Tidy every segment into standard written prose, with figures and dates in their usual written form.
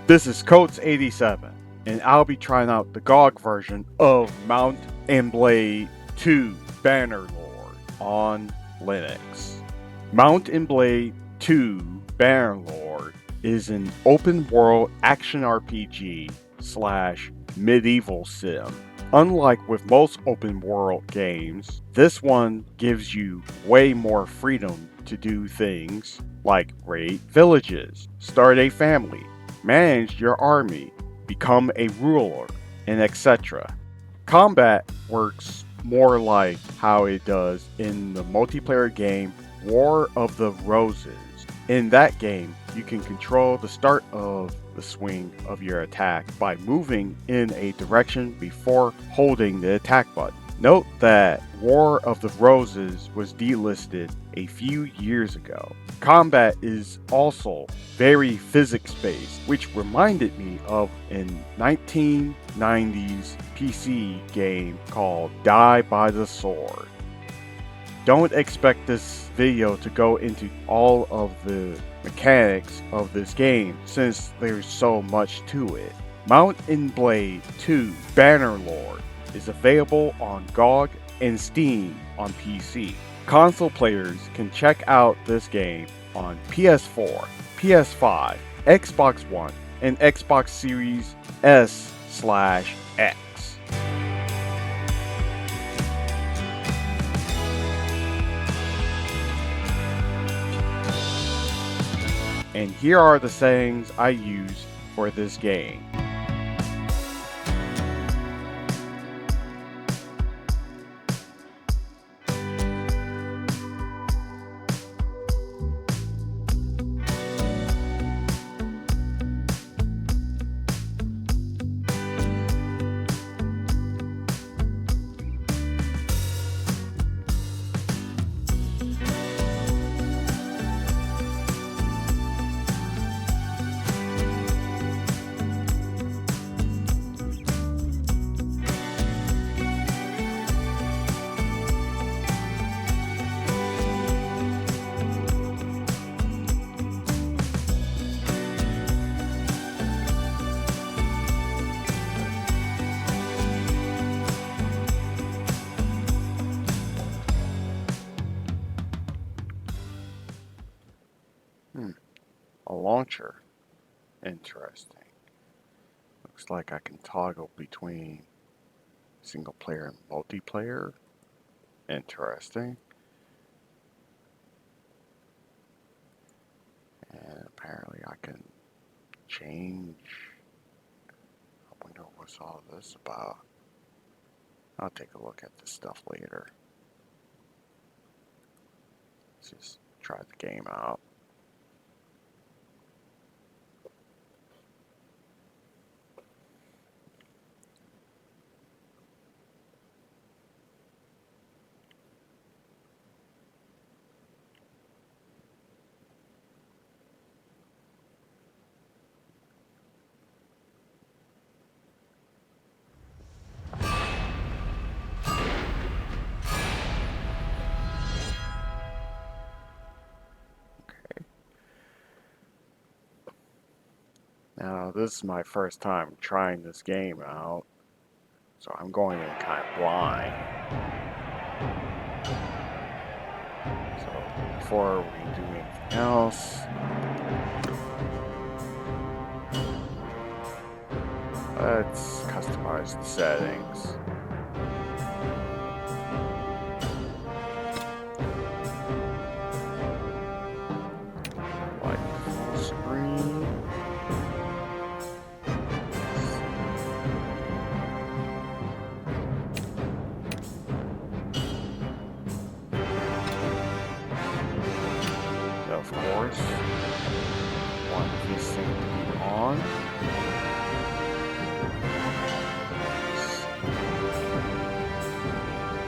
This is Coates87, and I'll be trying out the GOG version of Mount and Blade 2 Bannerlord on Linux. Mount and Blade 2 Bannerlord is an open-world action RPG / medieval sim. Unlike with most open-world games, this one gives you way more freedom to do things like raid villages, start a family, manage your army, become a ruler, and etc. Combat works more like how it does in the multiplayer game War of the Roses. In that game, you can control the start of the swing of your attack by moving in a direction before holding the attack button. Note that War of the Roses was delisted a few years ago. Combat is also very physics-based, which reminded me of a 1990s PC game called Die by the Sword. Don't expect this video to go into all of the mechanics of this game since there's so much to it. Mount and Blade 2 Bannerlord is available on GOG and Steam on PC. Console players can check out this game on PS4, PS5, Xbox One, and Xbox Series S/X. And here are the settings I use for this game. A launcher. Interesting. Looks like I can toggle between single player and multiplayer. Interesting. And apparently I can change. I wonder what's all this about. I'll take a look at this stuff later. Let's just try the game out. Now, this is my first time trying this game out, so I'm going in kind of blind. So, before we do anything else, let's customize the settings. Like full screen. Of course, want this thing to be on.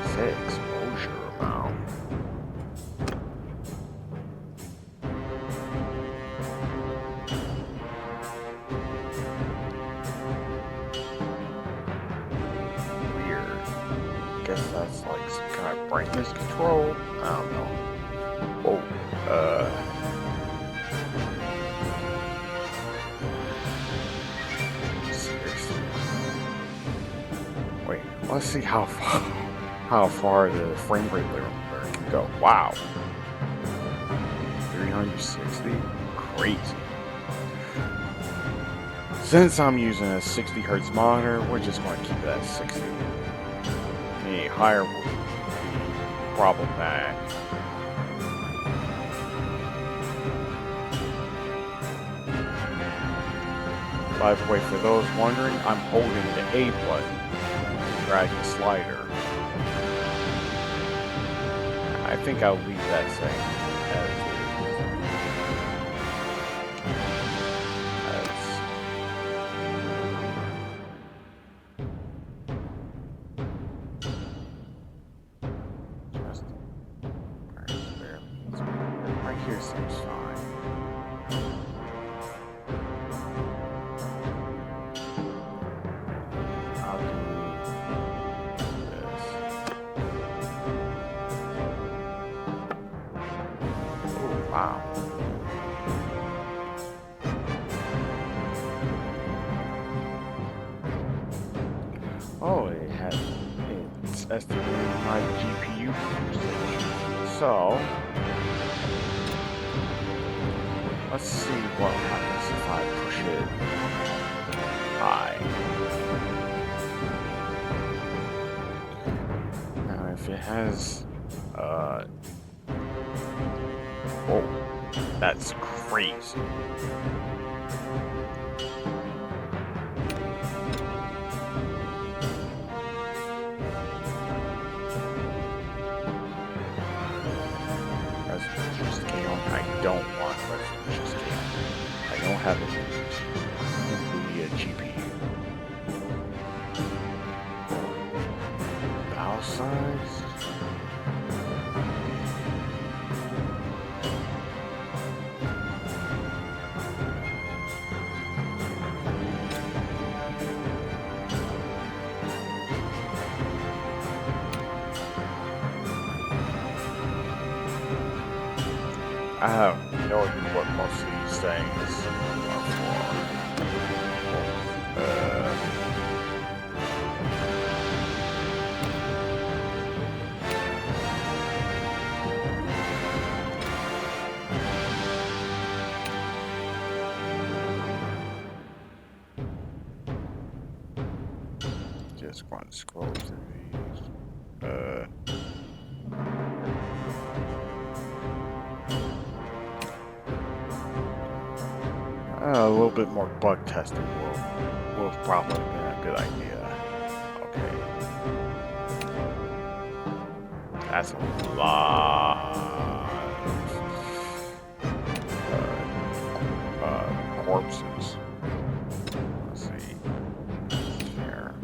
Set exposure amount. Weird. Guess that's like some kind of brightness control. I don't know. Oh. Wait, let's see how far the frame rate limiter can go. Wow. 360? Crazy. Since I'm using a 60 Hz monitor, we're just going to keep it at 60. Any higher would be problematic. By the way, for those wondering, I'm holding the A button to drag the slider. I think I'll leave that same as it is. Right here seems fine. I'll do this. Oh, wow. Oh, it's estimating my GPU usage. So, let's see what happens if I push it high. Now, if it has, oh, that's crazy. Resolution scale, I don't want resolution scale. I don't have it in the GPU. Bow size. I have no idea what most of these things are just going to scroll through these. A little bit more bug testing will probably be a good idea. Okay. That's a lot of corpses. Let's see. Here.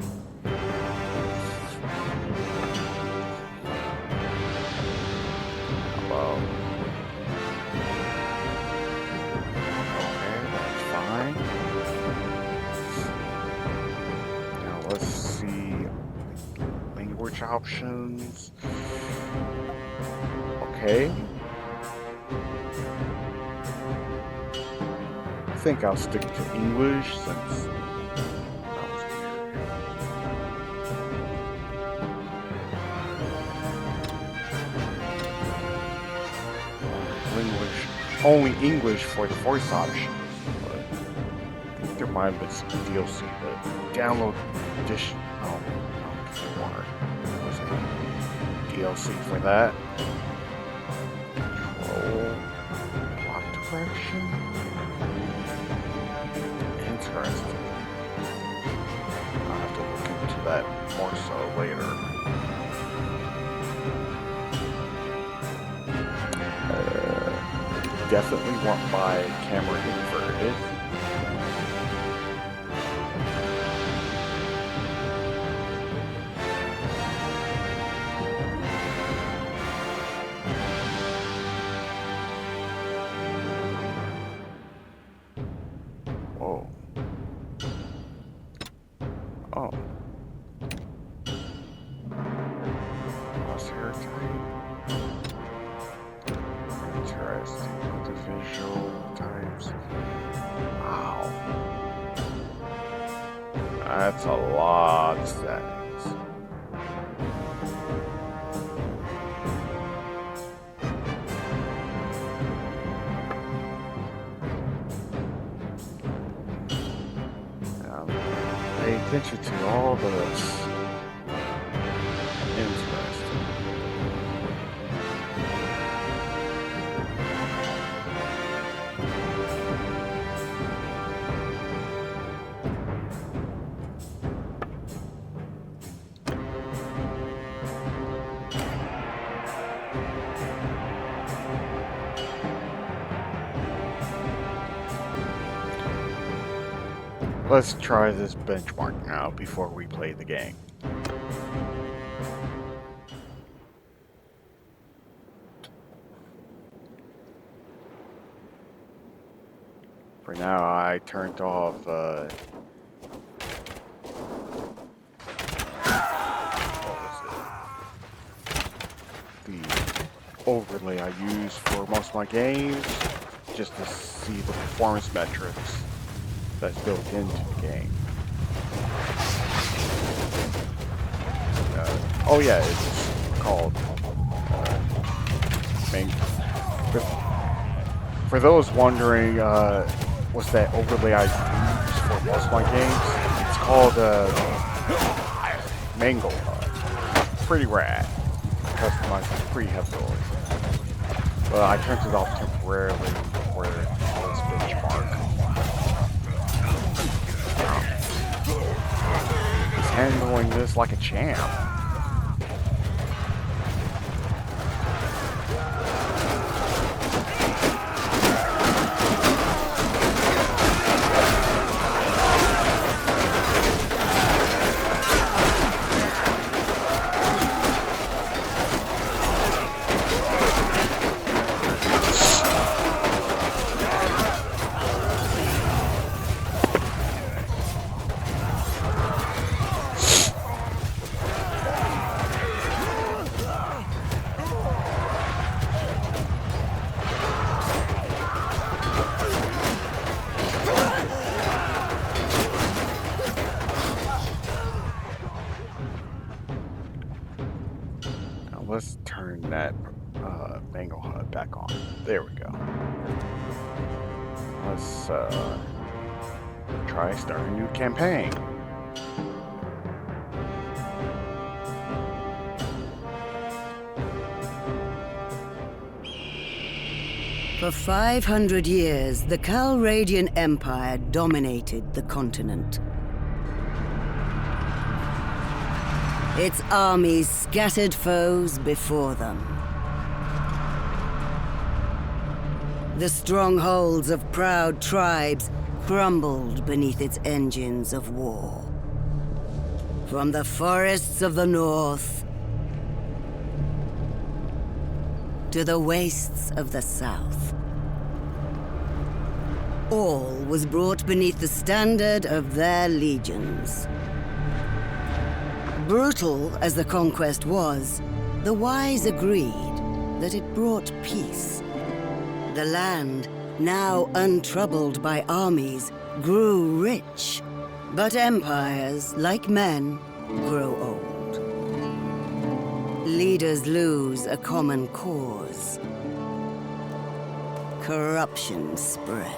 Hello. Let's see language options. Okay. I think I'll stick to English since that was weird. English, only English for the voice options. But I think there might have been some DLC that download edition. Oh, no, was it DLC for that? Control block direction. Interesting. I'll have to look into that more so later. Definitely want my camera inverted. Whoa. Oh. Crosshair type. Interesting. Visual types. Wow. That's a lot of settings. Pay attention to all this. Interesting. Let's try this benchmark now before we play the game. For now, I turned off what was it? The overlay I use for most of my games, just to see the performance metrics that's built into the game. Oh yeah, it's called for those wondering, what's that overlay I use for most of my games? It's called Mango HUD. Pretty rad. Customized pretty heavily. But I turned it off temporarily for this benchmark. He's handling this like a champ. Let's turn that Mango HUD back on. There we go. Let's try starting a new campaign. For 500 years, the Calradian Empire dominated the continent. Its armies scattered foes before them. The strongholds of proud tribes crumbled beneath its engines of war. From the forests of the north to the wastes of the south, all was brought beneath the standard of their legions. Brutal as the conquest was, the wise agreed that it brought peace. The land, now untroubled by armies, grew rich. But empires, like men, grow old. Leaders lose a common cause. Corruption spreads.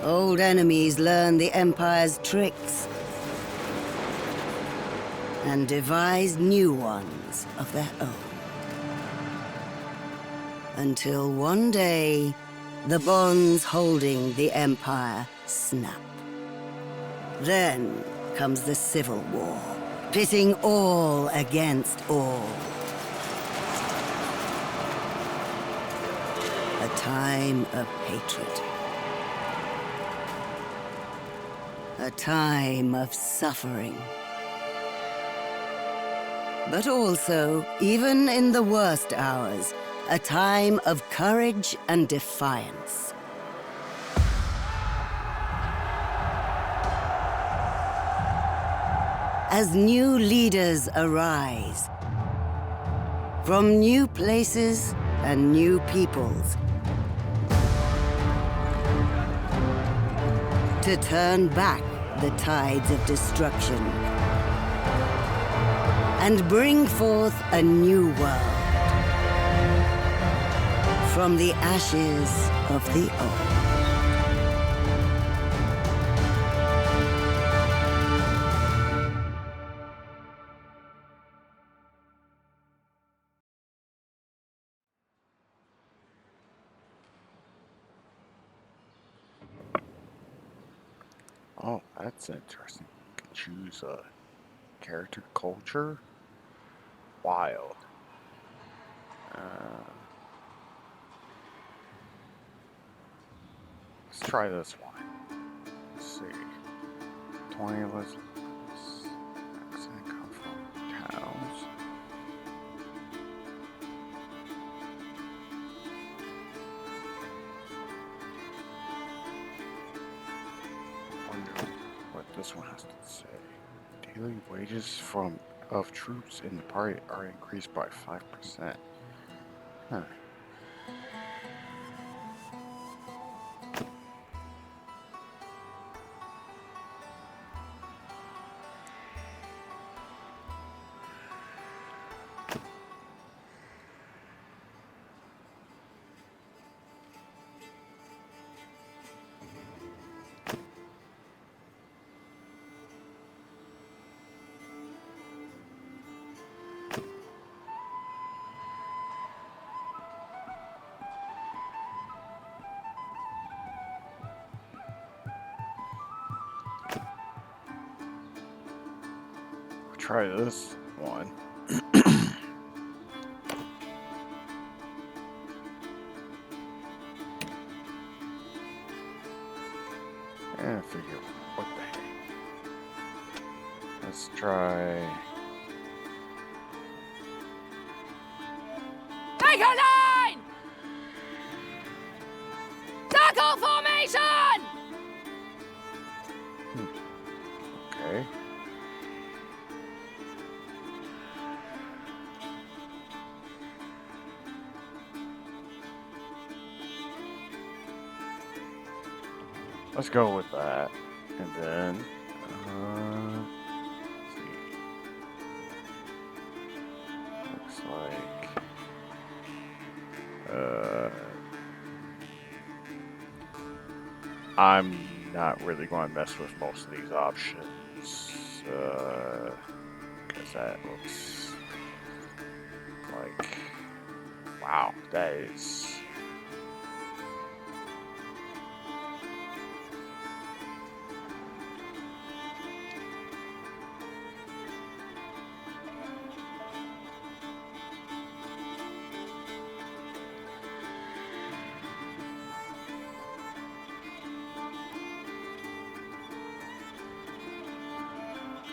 Old enemies learn the Empire's tricks and devise new ones of their own. Until one day, the bonds holding the Empire snap. Then comes the Civil War, pitting all against all. A time of hatred. A time of suffering. But also, even in the worst hours, a time of courage and defiance. As new leaders arise, from new places and new peoples, to turn back the tides of destruction and bring forth a new world from the ashes of the old. Oh, that's interesting. You can choose a character culture. Wild. Let's try this one. Let's see. 20 list accent come from towns. I wonder what this one has to say. Daily wages of troops in the party are increased by 5%. Huh. Try this one. And figure what the heck. Let's try. Take a line! Circle formation! Okay. Let's go with that. And then, let's see. Looks like, I'm not really going to mess with most of these options, because that looks like, wow, that is.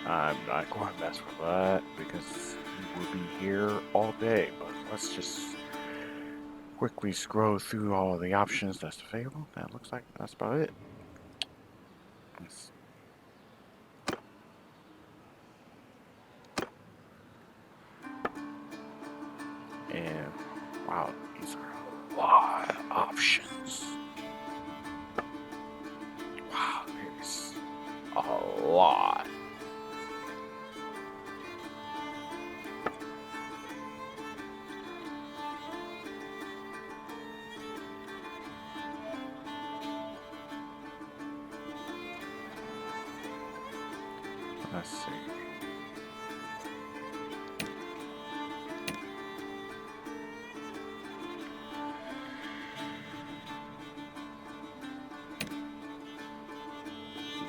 I'm not going to mess with that because we will be here all day, but let's just quickly scroll through all of the options that's available. That looks like that's about it. And wow, these are a lot of options. Wow, there's a lot. Let's see.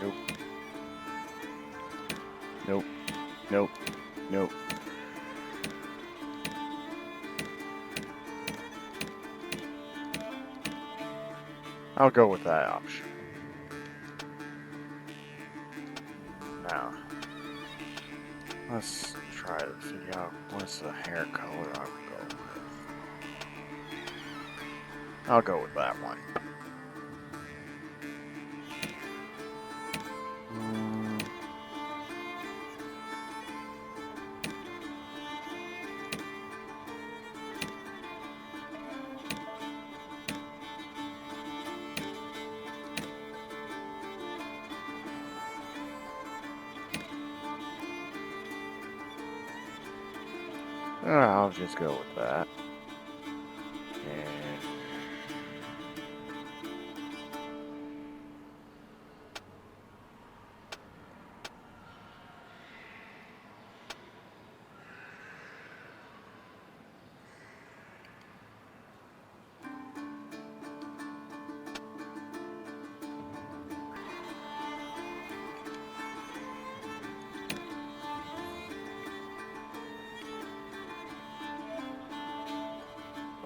Nope. Nope. Nope. Nope. I'll go with that option. Now, let's try to figure out what's the hair color I would go with. I'll go with that one. I'll just go with that. And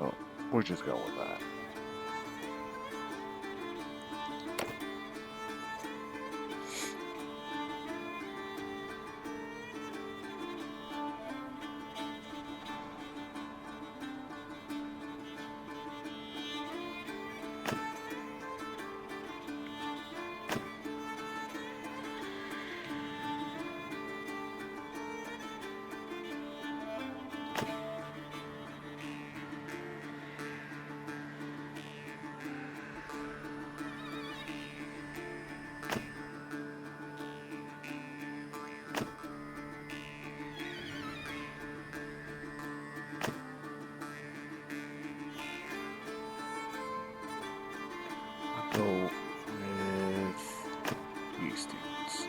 oh, we'll just go with that. I'll go with these students.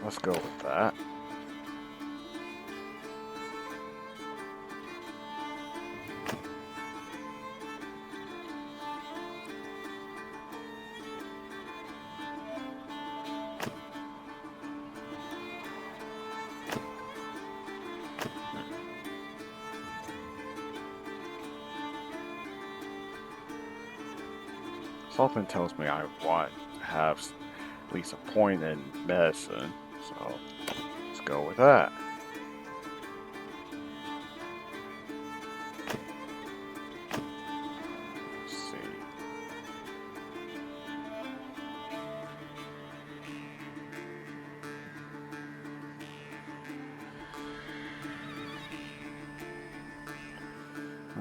Let's go with that. Something tells me I want to have at least a point in medicine, so let's go with that. Let's see.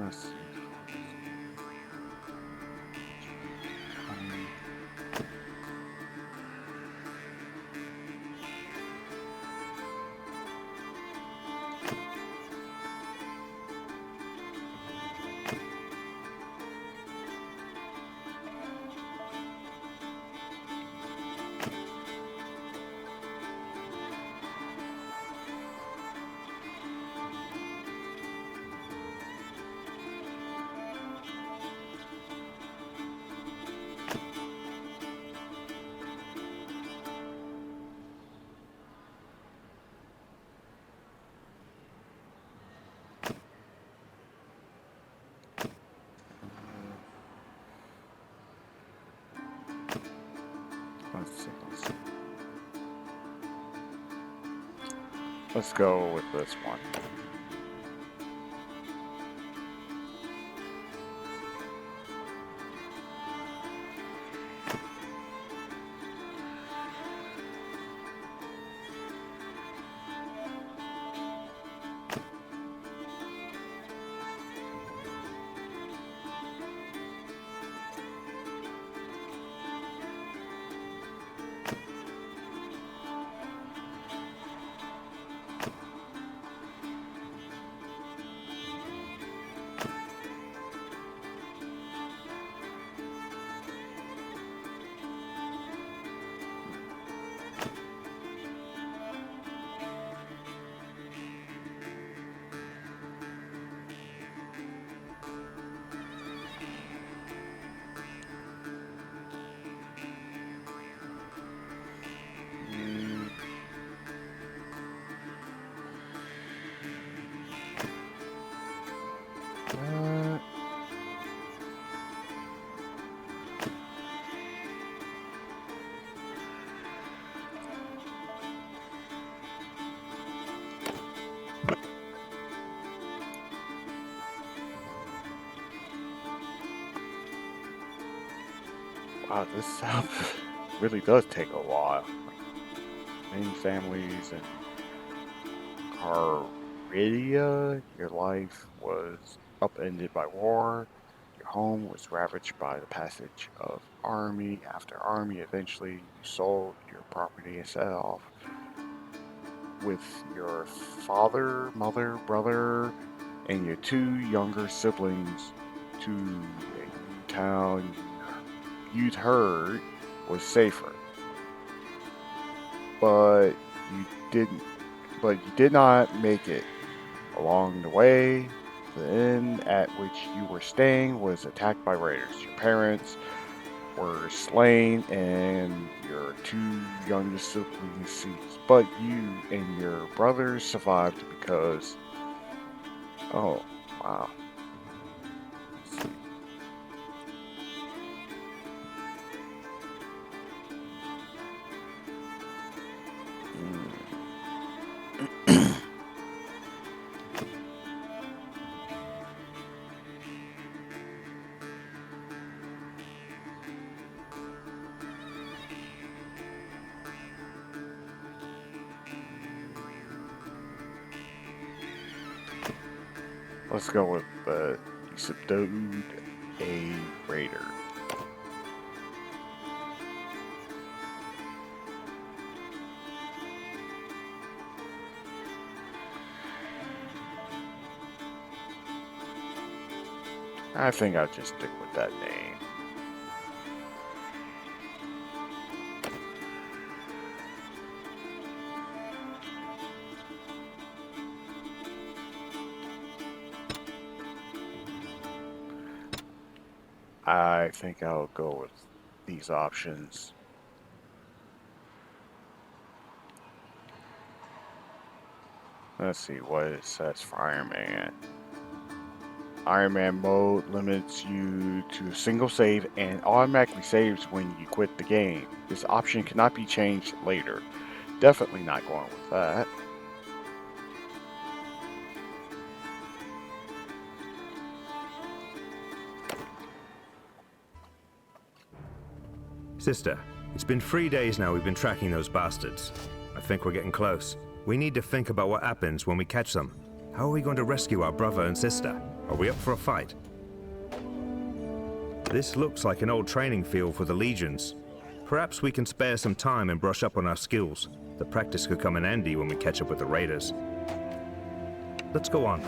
Let's see. Let's go with this one. Wow, this sound really does take a while. Many families in Caridia, your life was upended by war. Your home was ravaged by the passage of army after army. Eventually, you sold your property and set off with your father, mother, brother, and your two younger siblings to a new town you'd heard was safer. But you didn't. But you did not make it. Along the way, the inn at which you were staying was attacked by raiders. Your parents were slain, and your two youngest siblings seized. But you and your brothers survived because. Oh, wow. Let's see. Let's go with you subdued a raider. I think I'll just stick with that name. I think I'll go with these options. Let's see what it says for Iron Man. Iron Man mode limits you to a single save and automatically saves when you quit the game. This option cannot be changed later. Definitely not going with that. Sister, it's been 3 days now we've been tracking those bastards. I think we're getting close. We need to think about what happens when we catch them. How are we going to rescue our brother and sister? Are we up for a fight? This looks like an old training field for the legions. Perhaps we can spare some time and brush up on our skills. The practice could come in handy when we catch up with the raiders. Let's go on.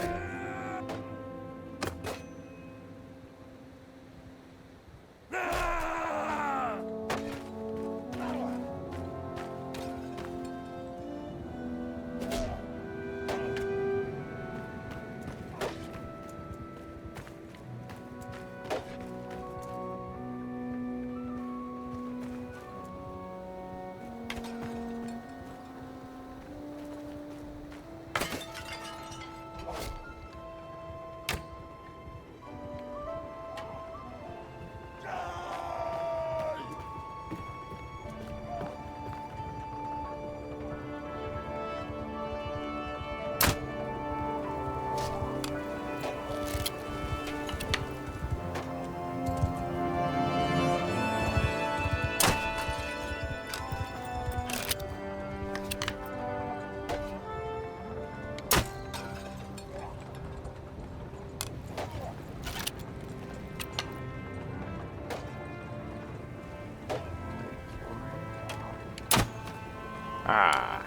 Ah.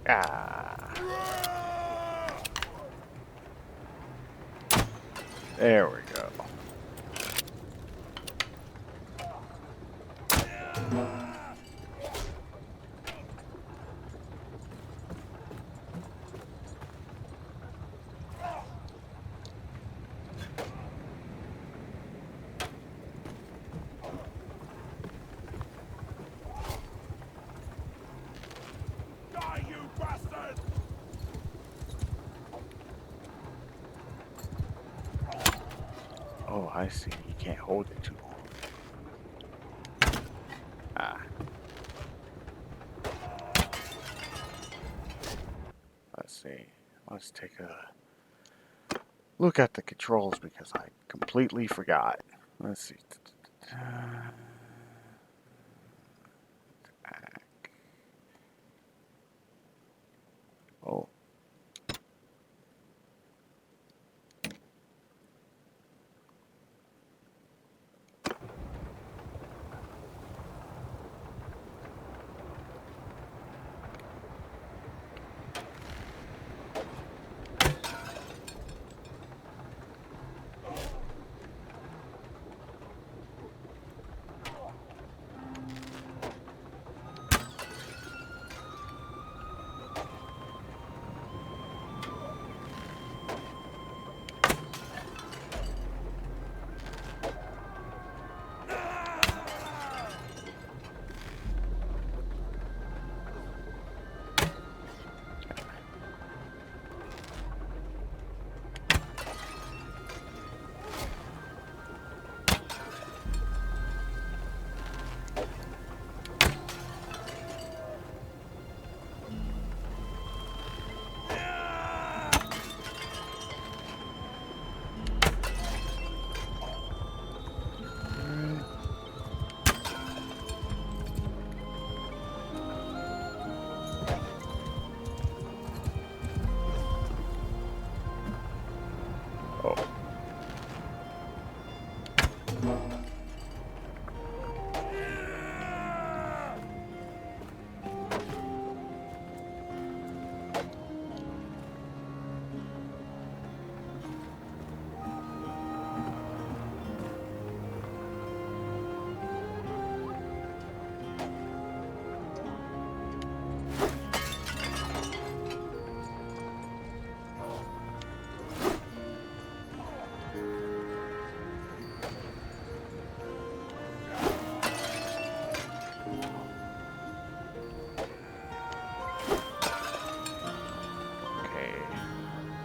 Ah. There we go. Oh, Oh, I see. You can't hold it too long. Ah. Let's see. Let's take a look at the controls because I completely forgot. Let's see. Oh.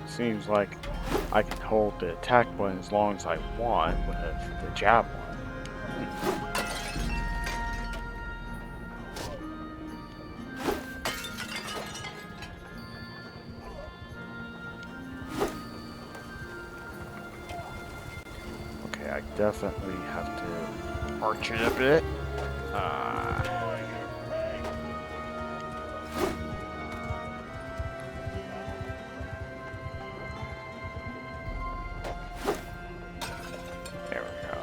Seems like I can hold the attack button as long as I want with the jab one. Okay, I definitely have to arch it a bit. There we go.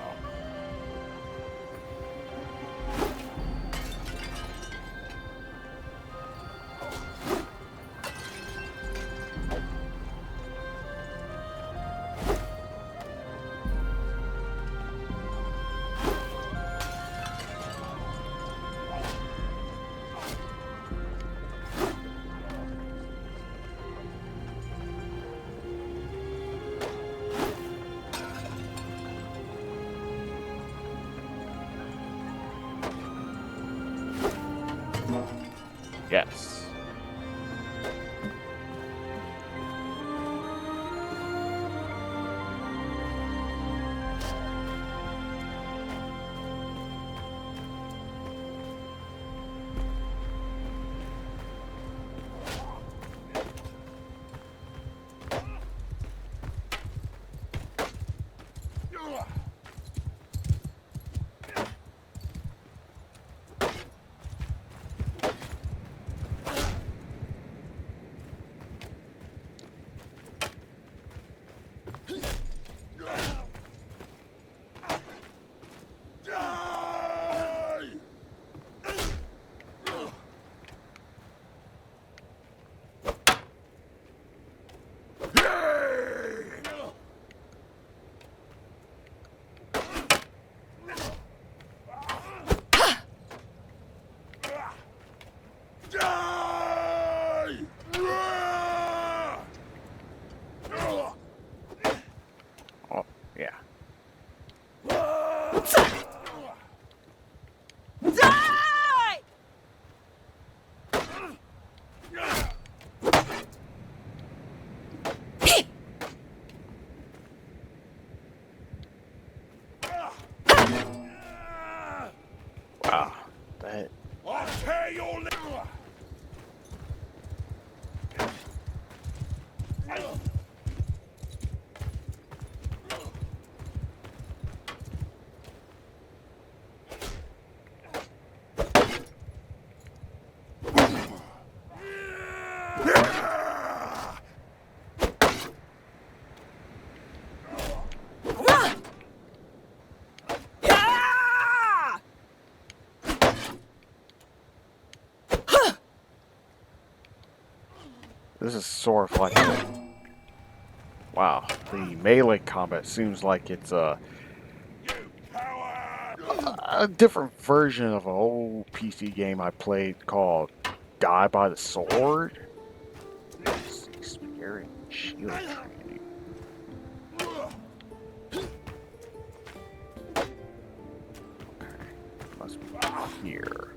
This is sort of like wow, the melee combat seems like it's a different version of an old PC game I played called Die by the Sword. Scary shield training. Okay, must be here.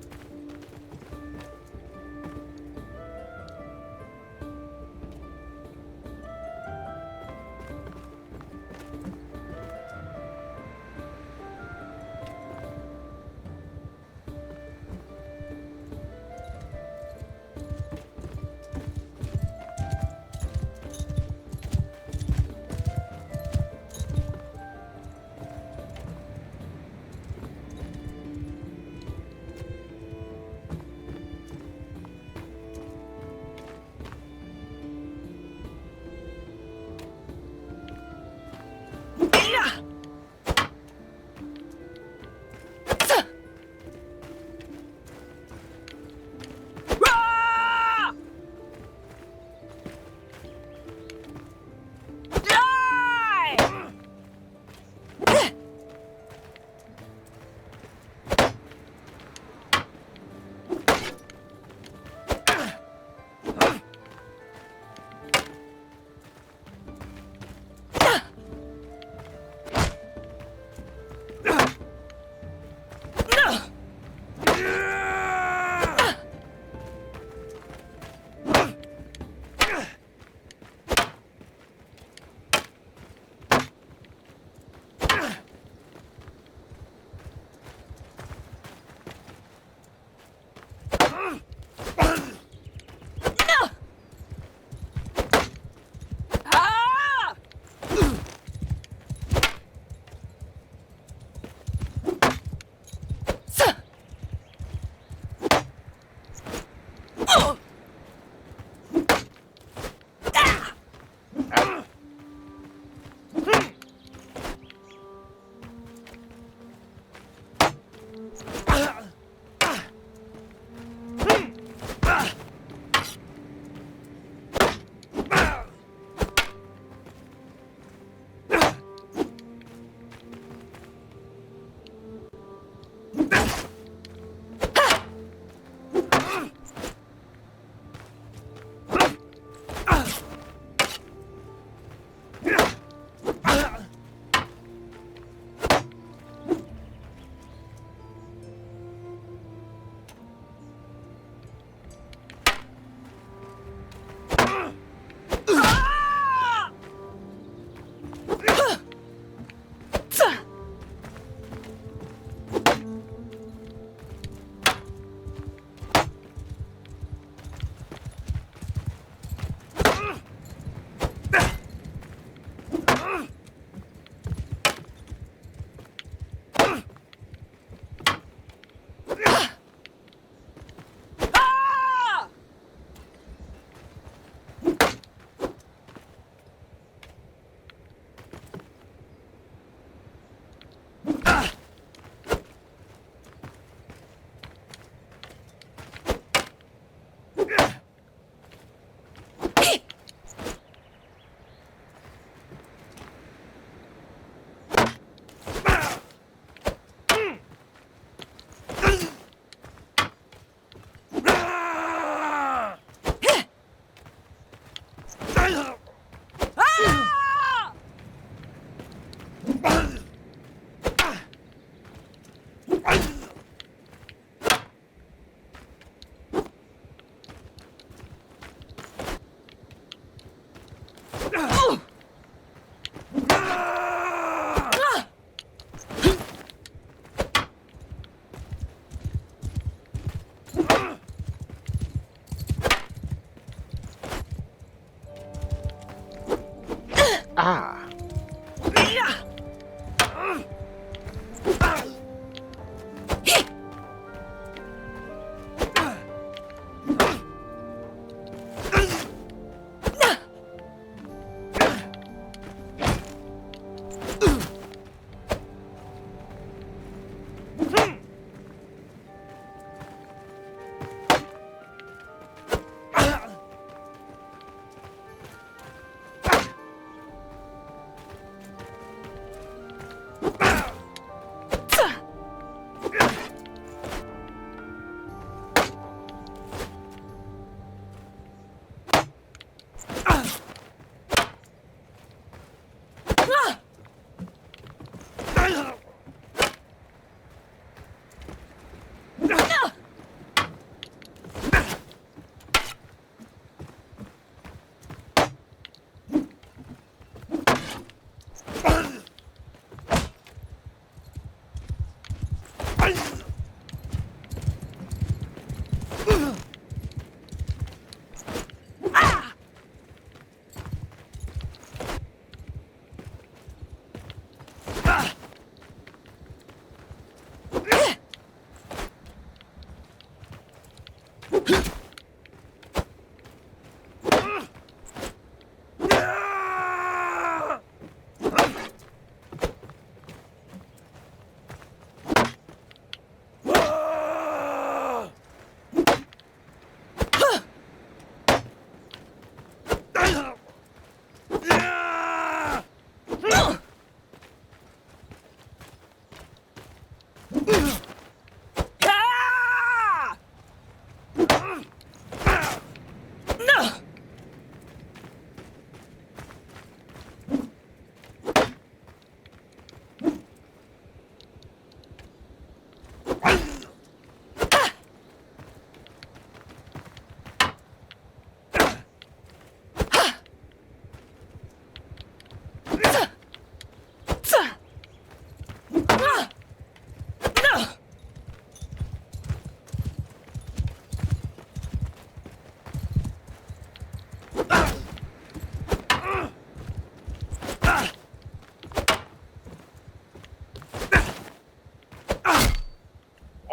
Ah!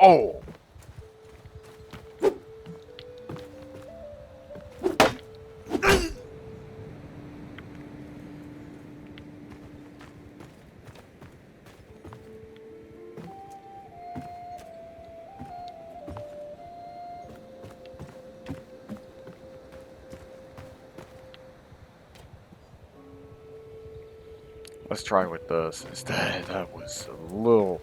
Oh! Let's try with this instead. That was a little...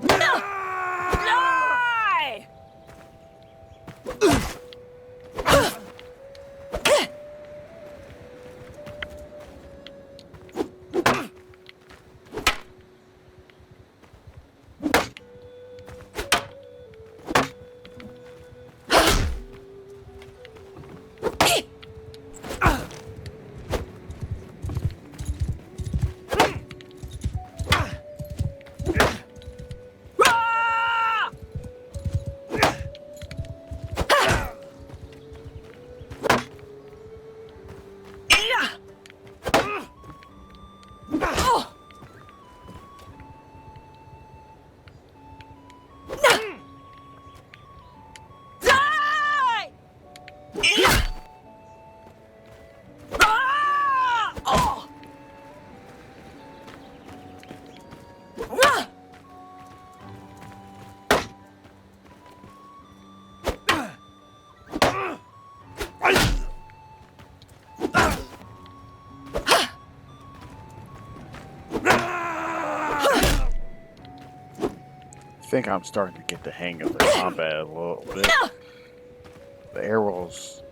Die! I think I'm starting to get the hang of the combat a little bit. The arrows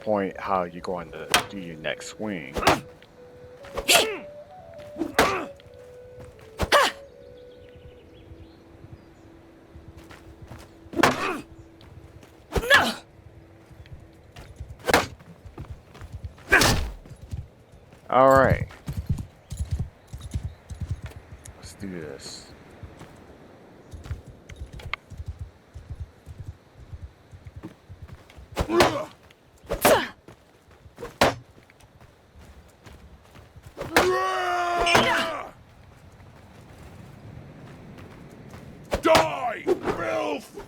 point how you're going to do your next swing. Alright. Let's do this. Die, filth!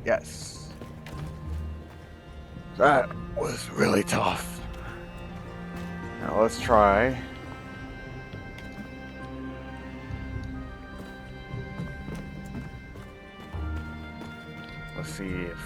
Yes. That was really tough. Now let's try. Let's see if...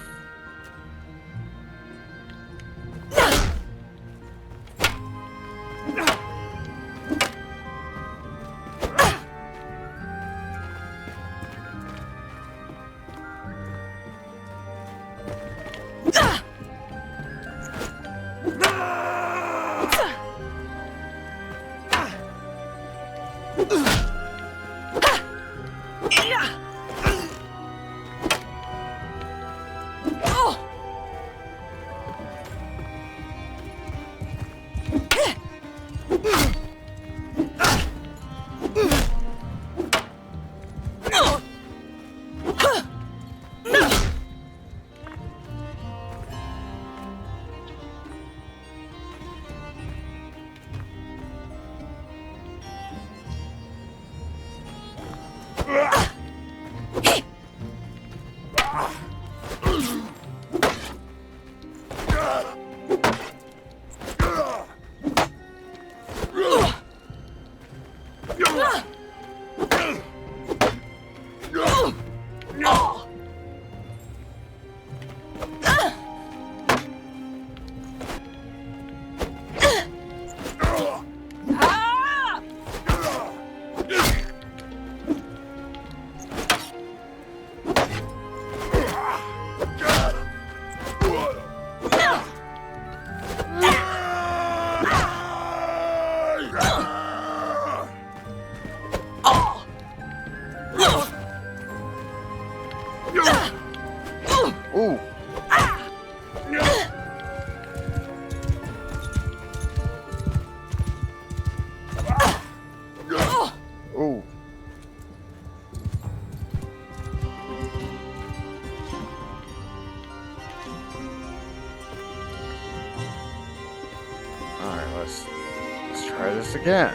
Let's try this again.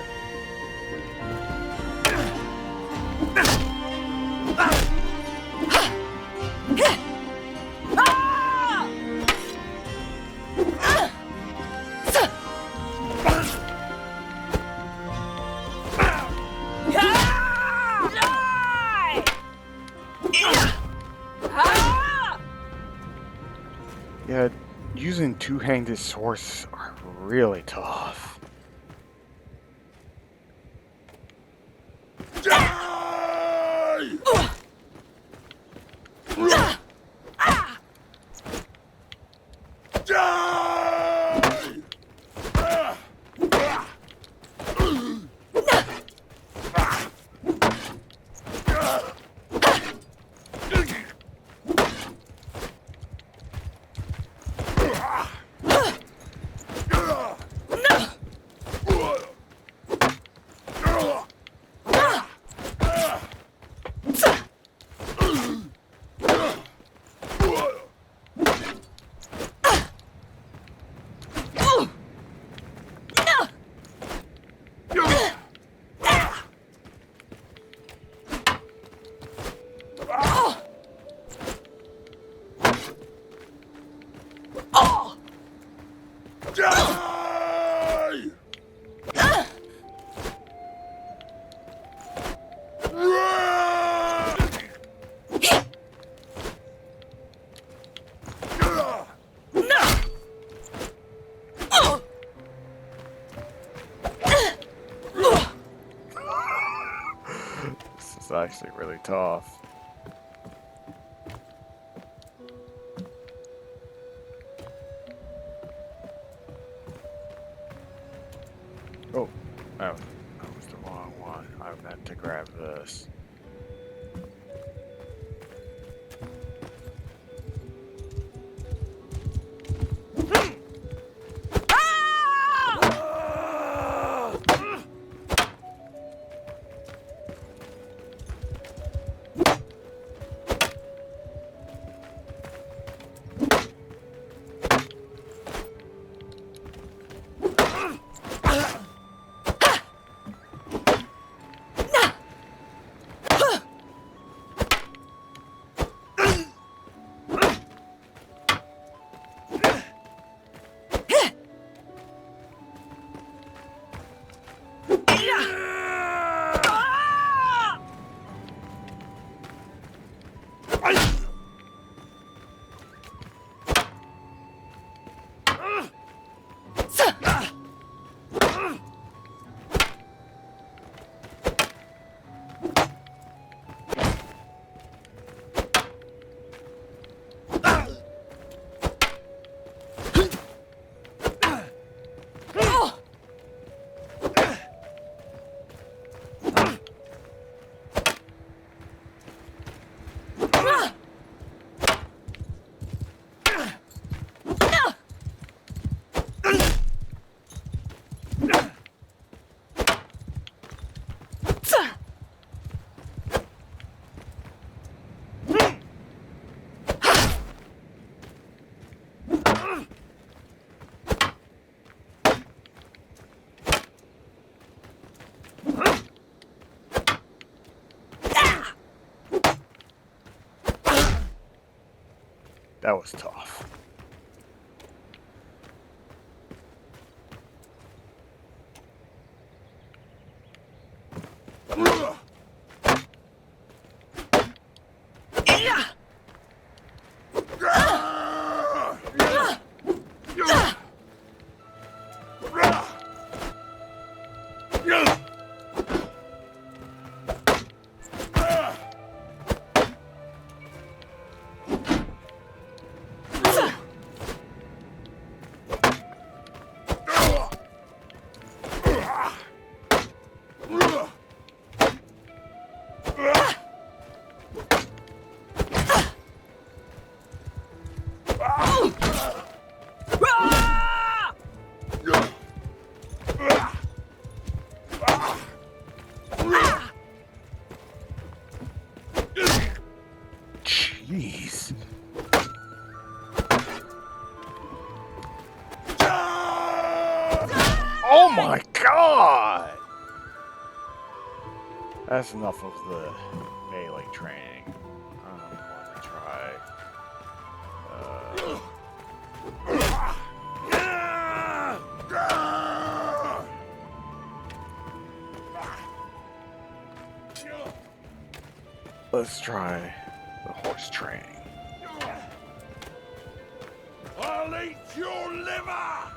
Yeah, using two-handed swords are really tough. Die! This is actually really tough. Oh, that was the wrong one. I meant to grab this. That was tough. my god! That's enough of the melee training. I'm going to try. Let's try the horse training. I'll eat your liver!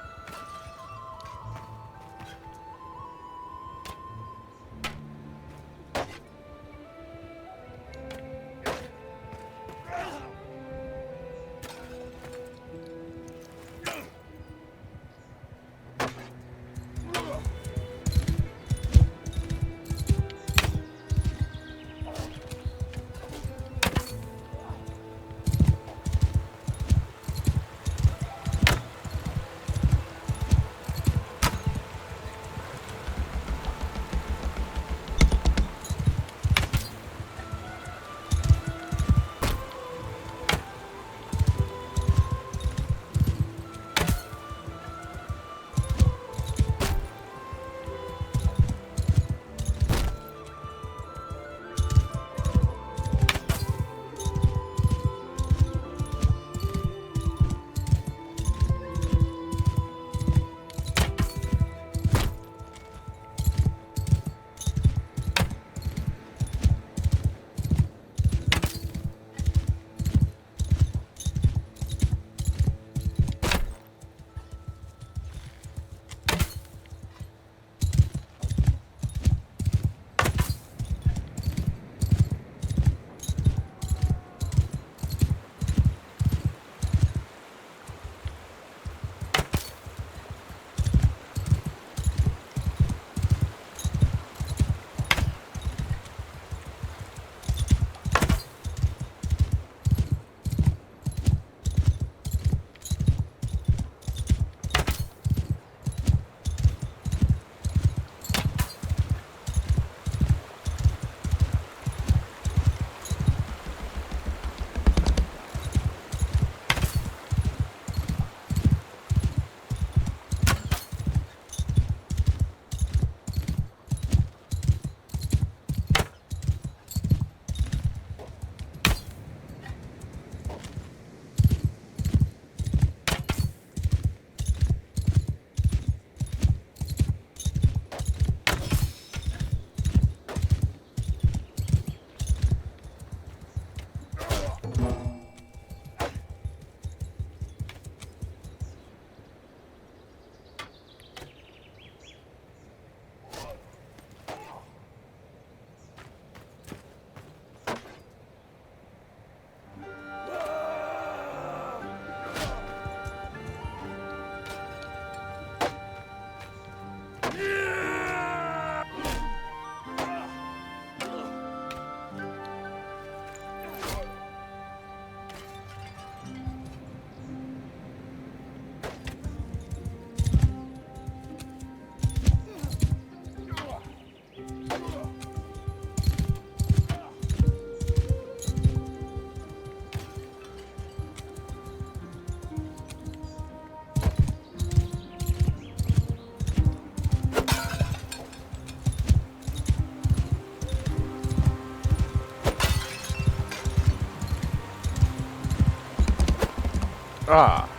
Ah.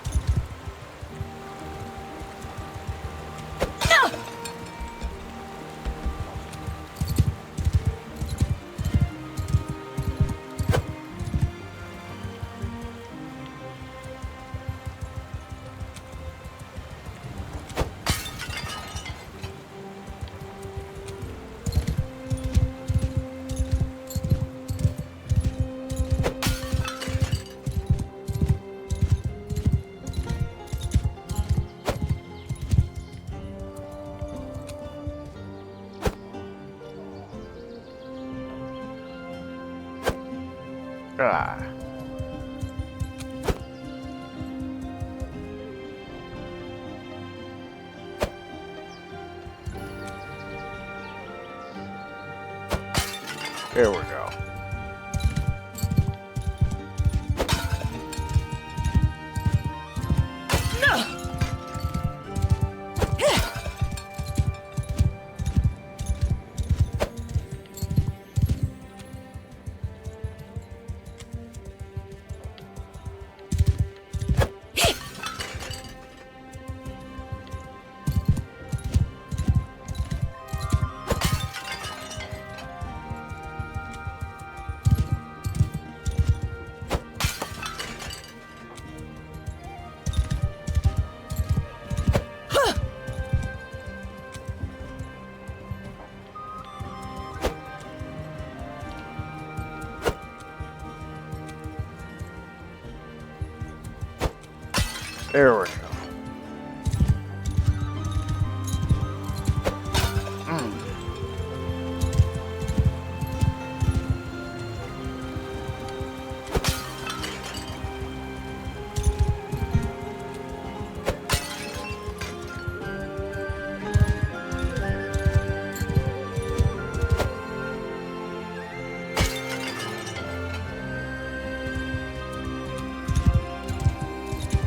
Ah. There we go. There we go.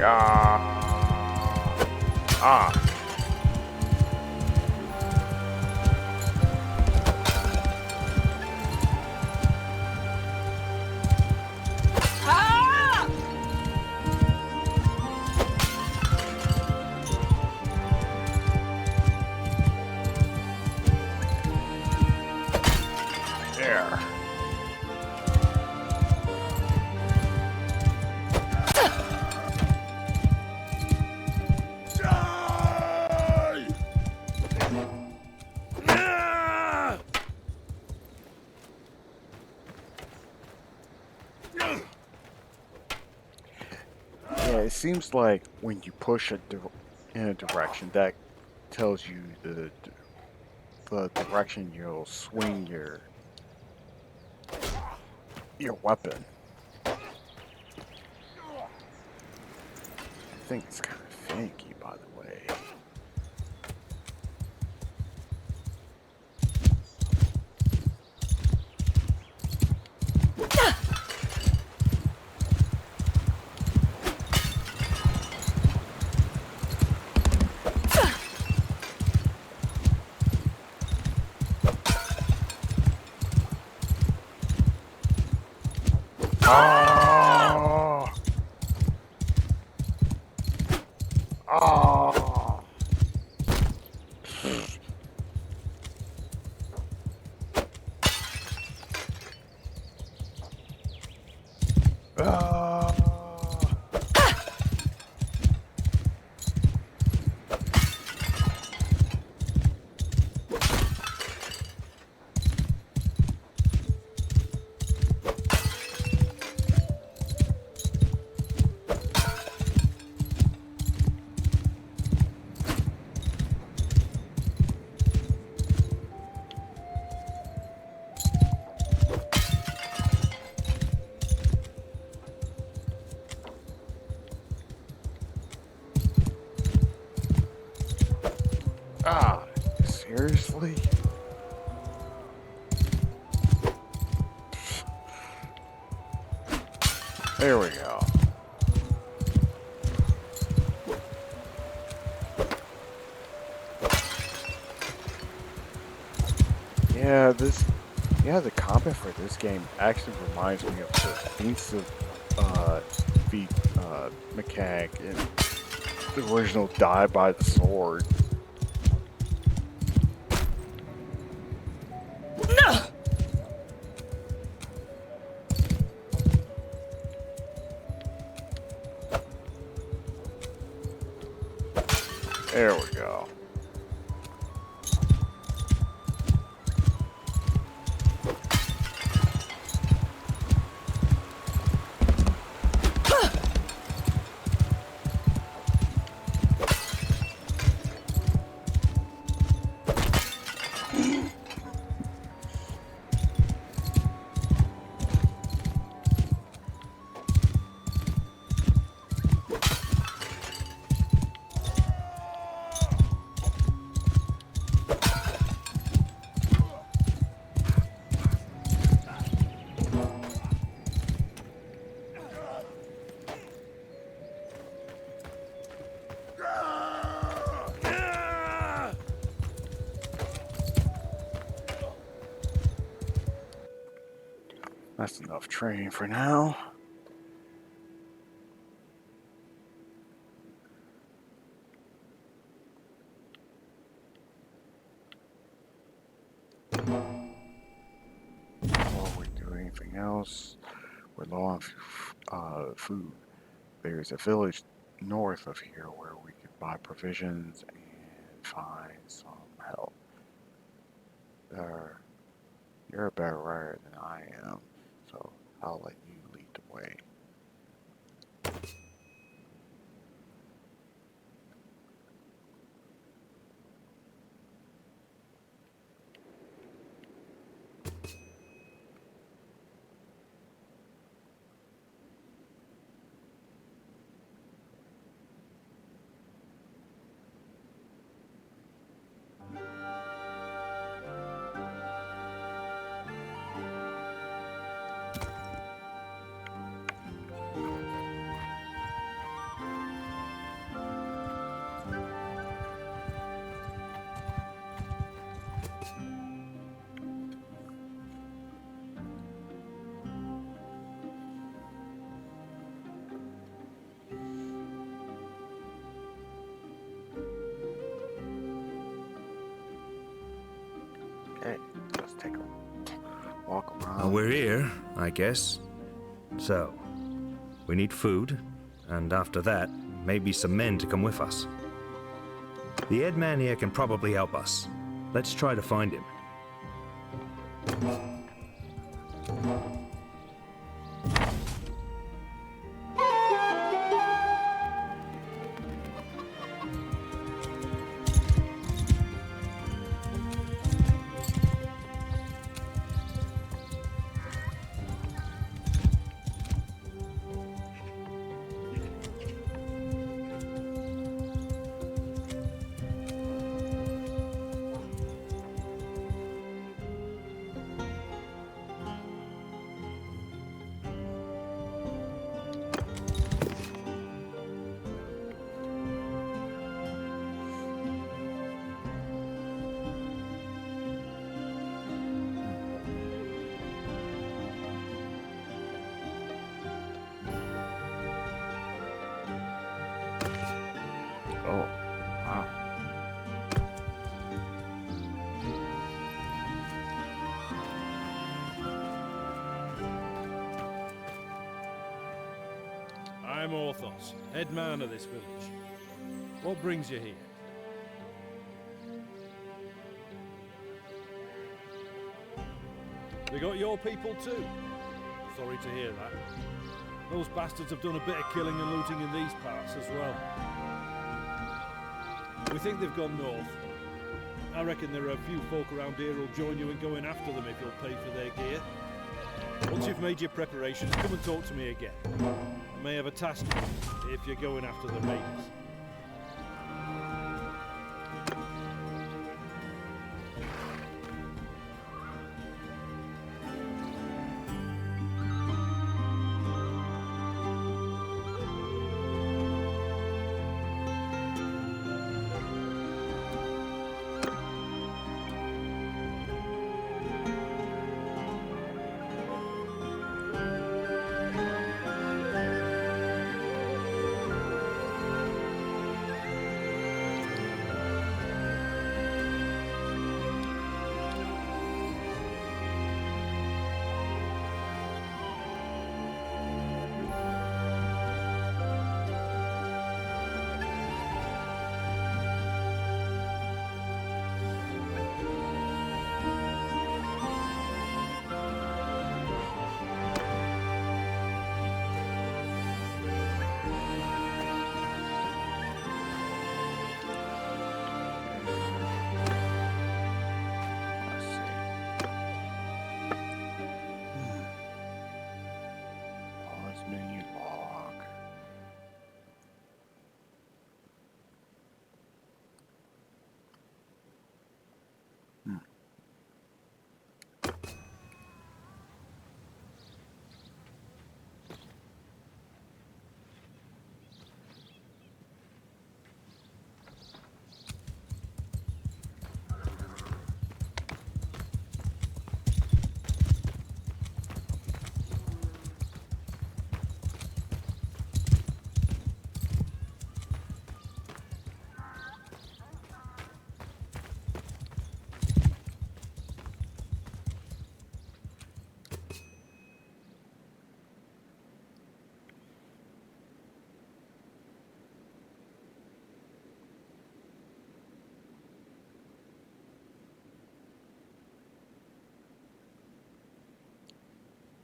Ah. Ah! There. Die! Ah! Yeah, it seems like when you push in a direction, that tells you the direction you'll swing your weapon. I think it's kind of finicky, by the way. Oh! Oh! Ah, seriously? There we go. The combat for this game actually reminds me of the instant feat mechanic in the original Die by the Sword. There we go. That's enough training for now. Before we do anything else, we're low on food. There's a village north of here where we could buy provisions and find some help. You're a better rider than I am, so I'll let you lead the way. Okay, let's take a walk around. Well, we're here, I guess. So, we need food, and after that, maybe some men to come with us. The head man here can probably help us. Let's try to find him. Oh, wow. I'm Orthos, head man of this village. What brings you here? They got your people too? Sorry to hear that. Those bastards have done a bit of killing and looting in these parts as well. We think they've gone north. I reckon there are a few folk around here who'll join you in going after them if you'll pay for their gear. Once you've made your preparations, come and talk to me again. I may have a task if you're going after the raiders. Let's see. Pause menu log.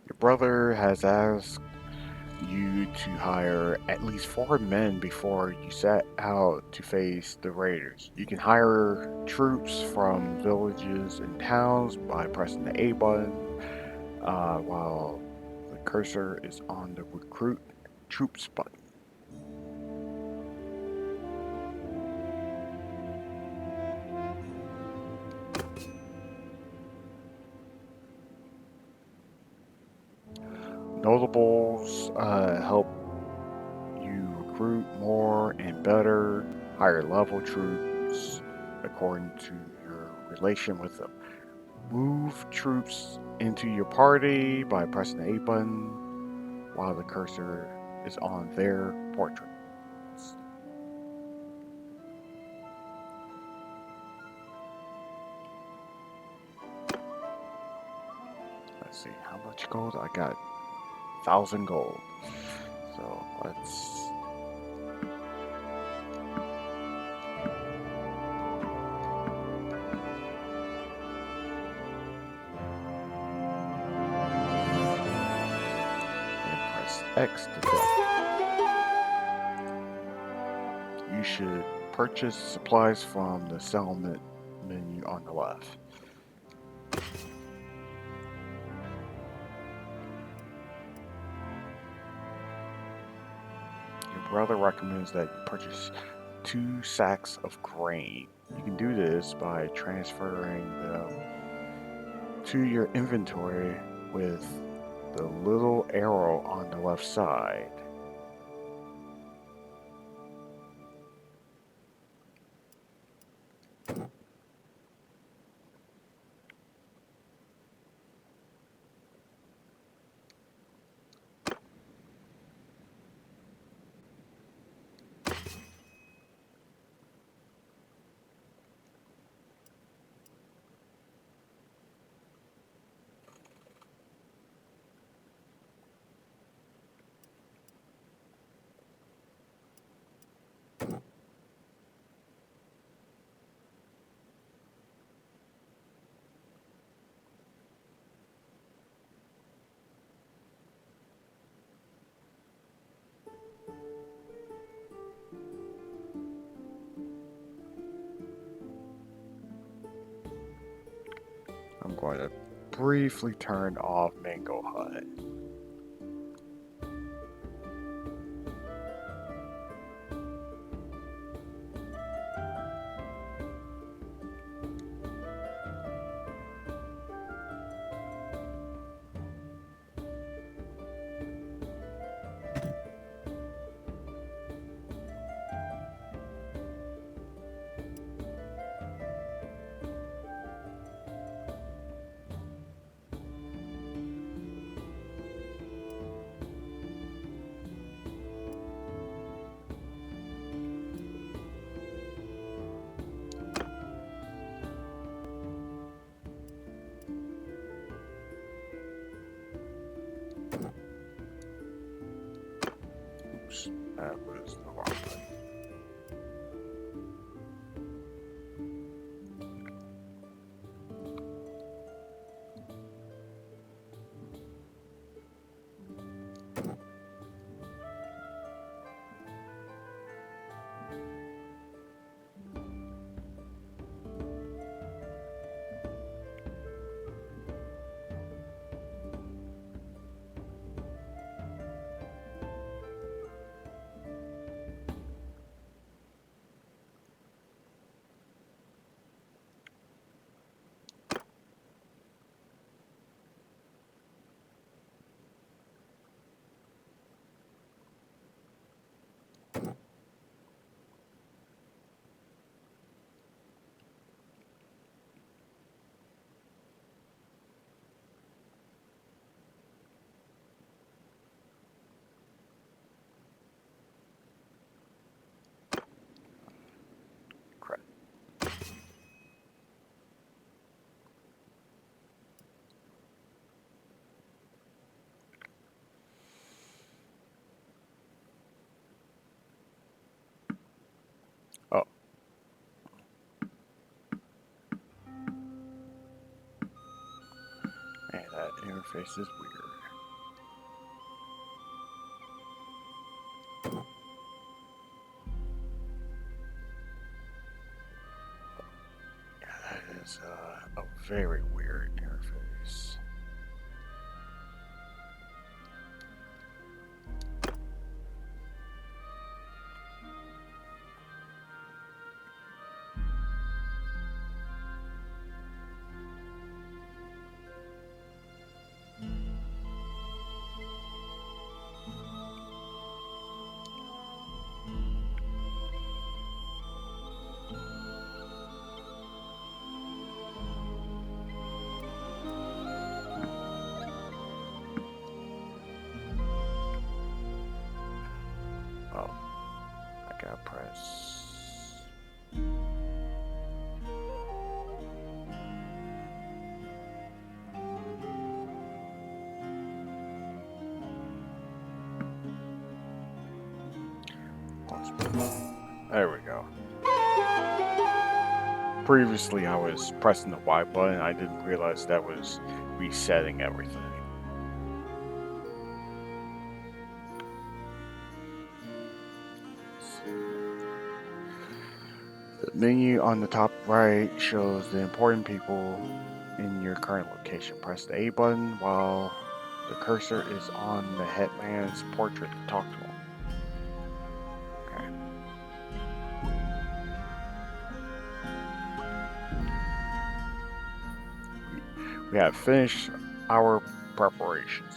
Your brother has asked you to hire at least 4 men before you set out to face the raiders. You can hire troops from villages and towns by pressing the A button while the cursor is on the recruit troops button. Notables help you recruit more and better, higher level troops according to your relation with them. Move troops into your party by pressing the A button while the cursor is on their portrait. Let's see, how much gold? I got 1,000 gold. So let's. And press X to go. You should purchase supplies from the settlement menu on the left. Your brother recommends that you purchase 2 sacks of grain. You can do this by transferring them to your inventory with the little arrow on the left side. I'm going to briefly turn off Mango Hut. Oops, that was the wrong button. Crap. Oh. Man, that interface is weird. Yeah, that is a very weird interface. There we go. Previously, I was pressing the Y button. I didn't realize that was resetting everything. The menu on the top right shows the important people in your current location. Press the A button while the cursor is on the headman's portrait to talk to him. We have finished our preparations.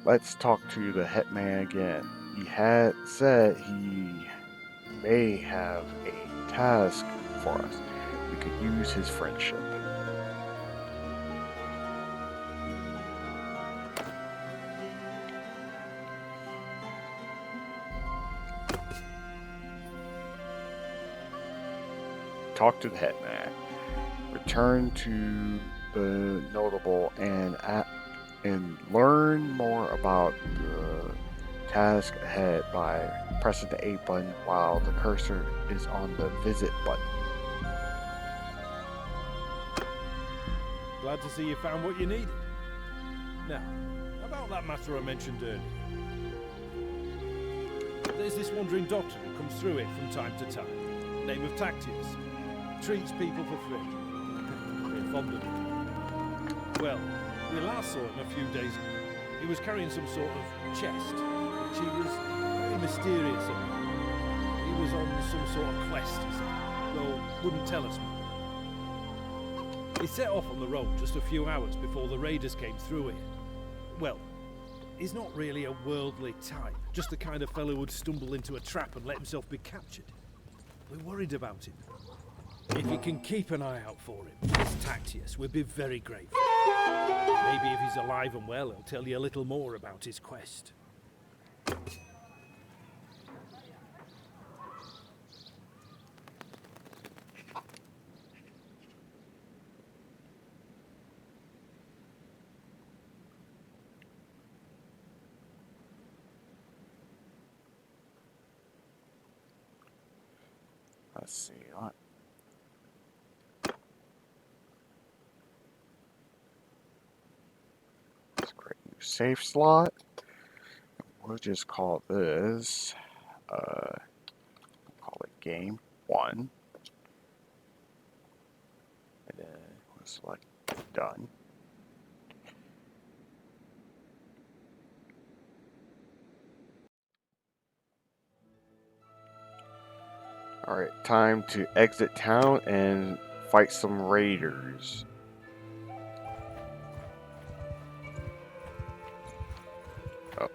Let's talk to the Hetman again. He had said he may have a task for us. We could use his friendship. Talk to the Hetman. Return to the notable and learn more about the task ahead by pressing the A button while the cursor is on the visit button. Glad to see you found what you needed. Now, about that matter I mentioned earlier. There's this wandering doctor who comes through it from time to time. Name of Tactius. Treats people for free. We're fond of him. Well, we last saw him a few days ago. He was carrying some sort of chest, which he was very mysterious about. He was on some sort of quest, he said, though wouldn't tell us more. He set off on the road just a few hours before the raiders came through here. Well, he's not really a worldly type, just the kind of fellow who'd stumble into a trap and let himself be captured. We're worried about him. If you can keep an eye out for him, this Tactius, we'd be very grateful. Maybe if he's alive and well, he'll tell you a little more about his quest. Let's see. Let's create a new save slot. We'll just call this, call it game 1. And then we'll select done. Alright, time to exit town and fight some raiders. Oh.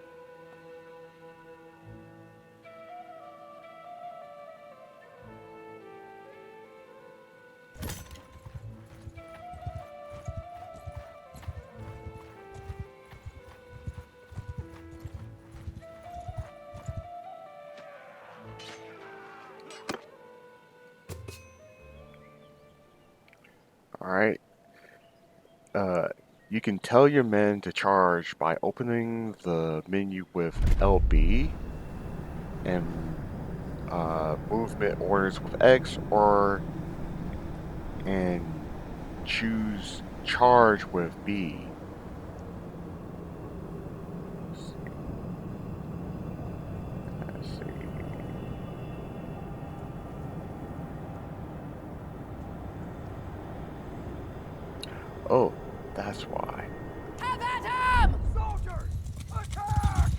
Alright, you can tell your men to charge by opening the menu with LB and movement orders with X, and choose charge with B. Let's see. Oh, that's why. Have at him! Soldiers! Attack!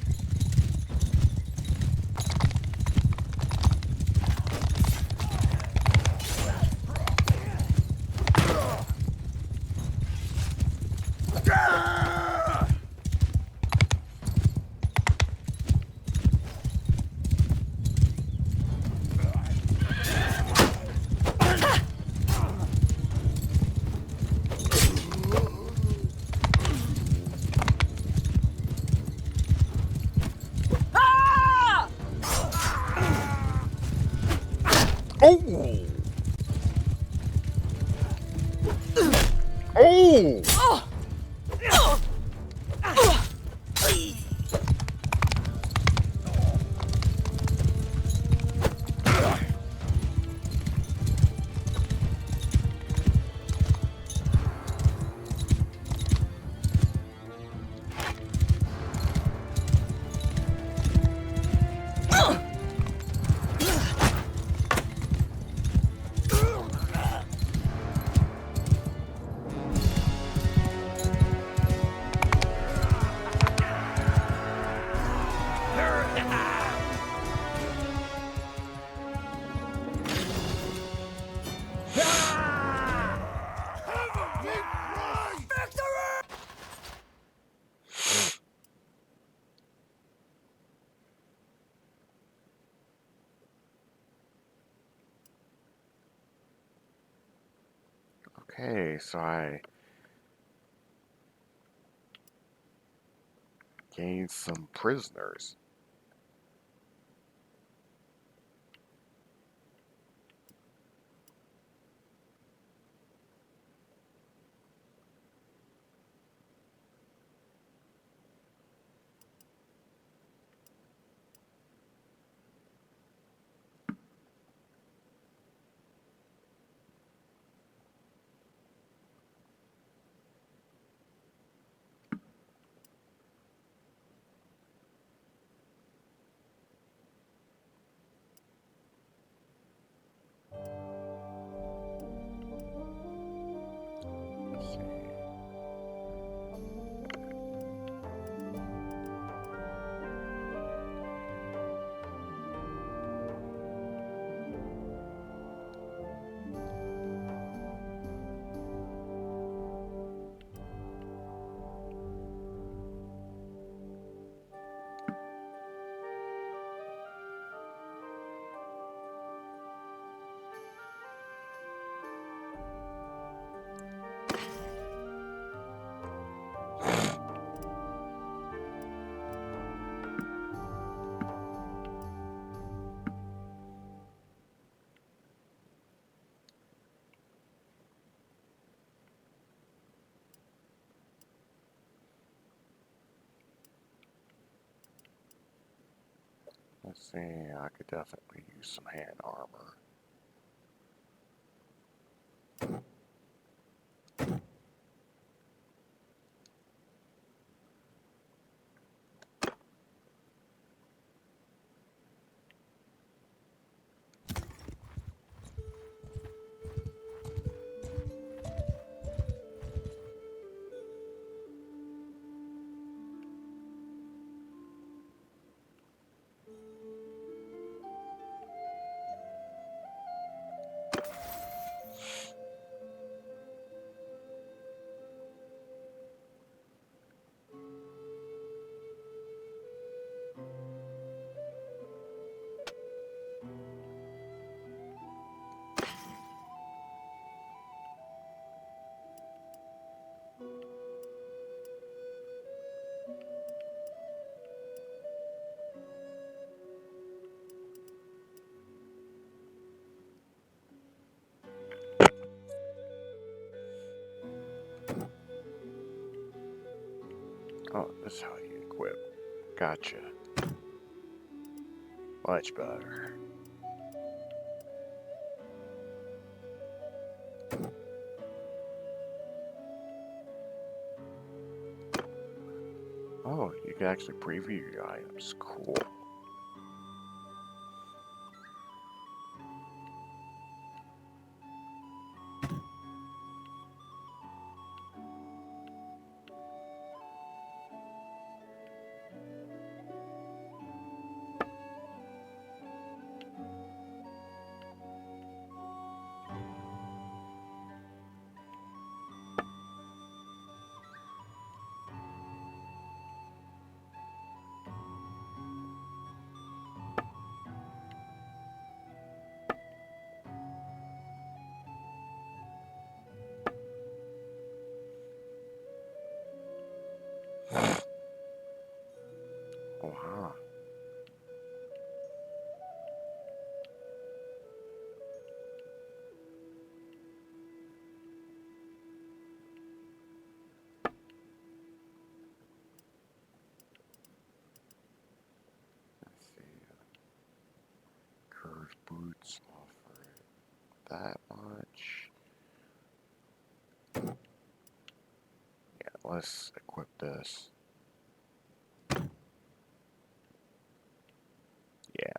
Oh! Oh! Okay, so I gained some prisoners. Let's see. Let's see, I could definitely use some hand armor. Oh, this is how you equip. Gotcha. Much better. Oh, you can actually preview your items. Cool. Wow. Let's see. Curved boots offer that much. Yeah, let's equip this. Yeah.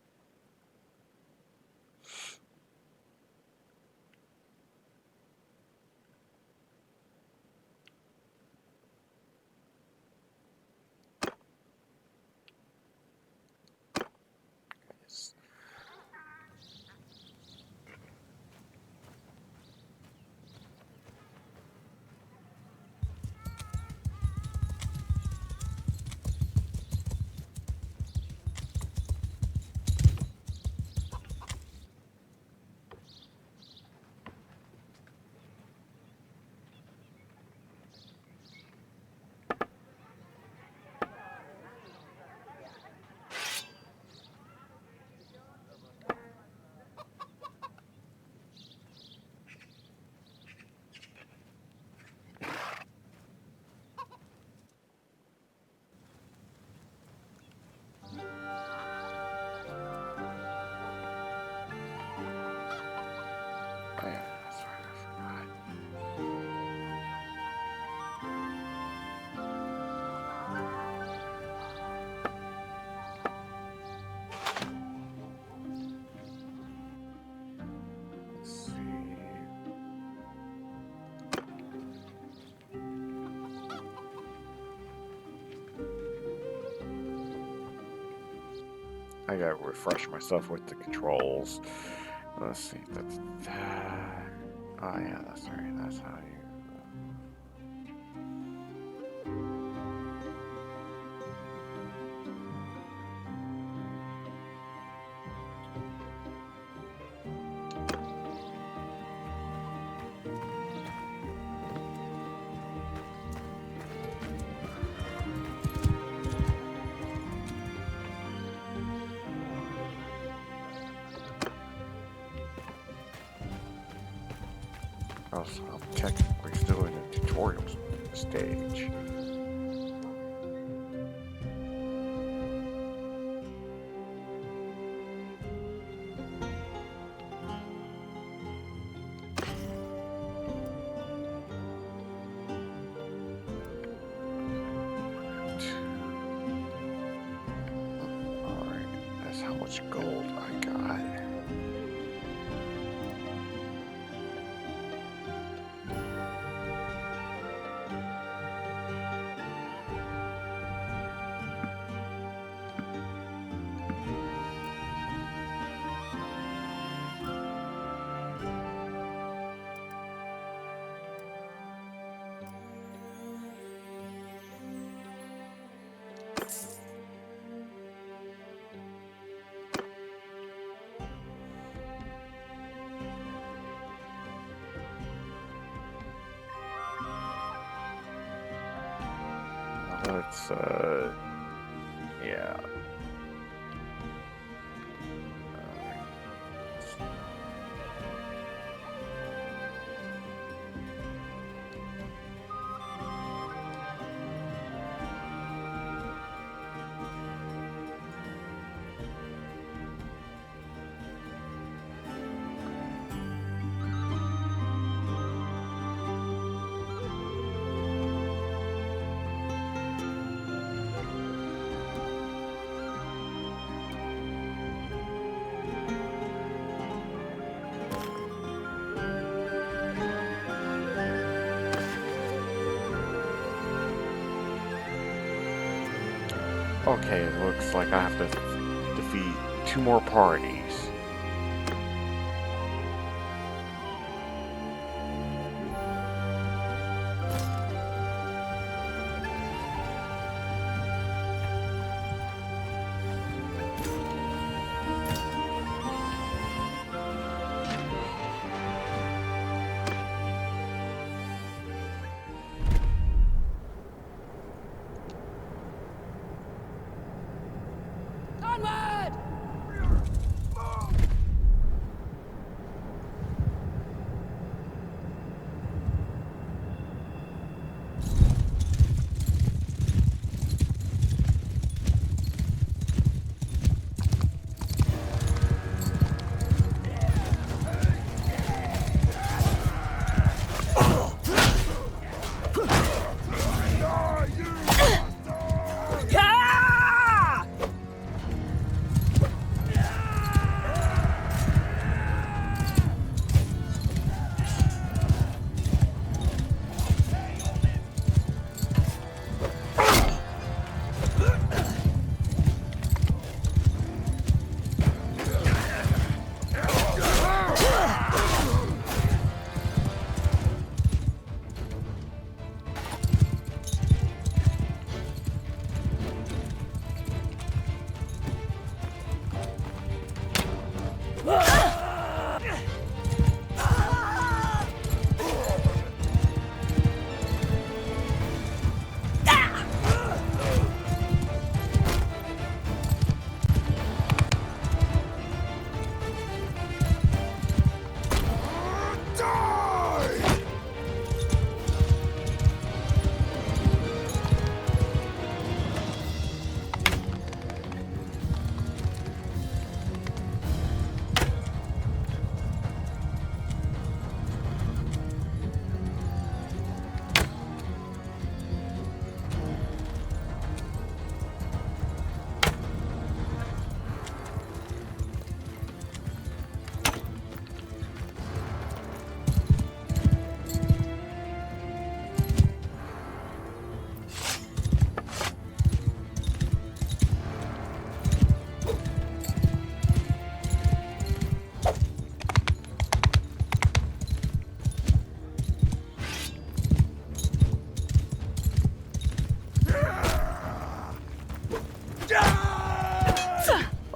Yes. I gotta refresh myself with the controls. Let's see. That's oh yeah, that's right. That's how you. Also, I'm technically still in the tutorial stage. Alright, that's how much gold I got. Let's, yeah. Okay, it looks like I have to defeat 2 more parties. Onward!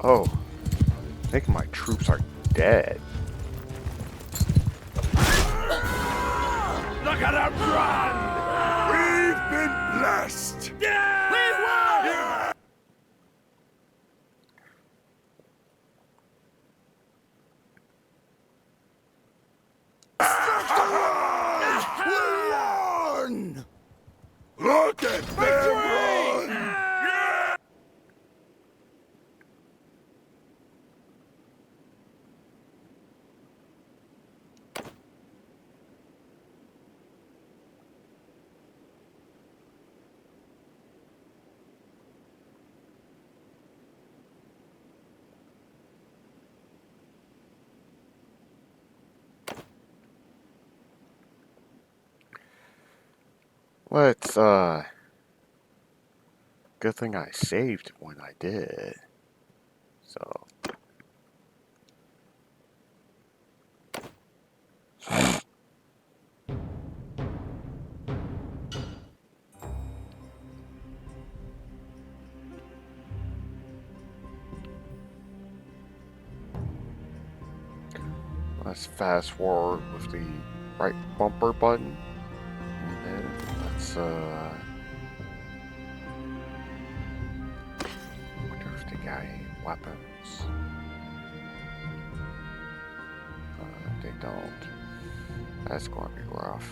Oh, I think my troops are dead. Look at them run! We've been blessed! Yeah! We won! Yeah! We won! Look at them run! Yeah! Let's, good thing I saved when I did. So. Let's fast forward with the right bumper button. And then let's, wonder if they got any weapons. They don't. That's going to be rough.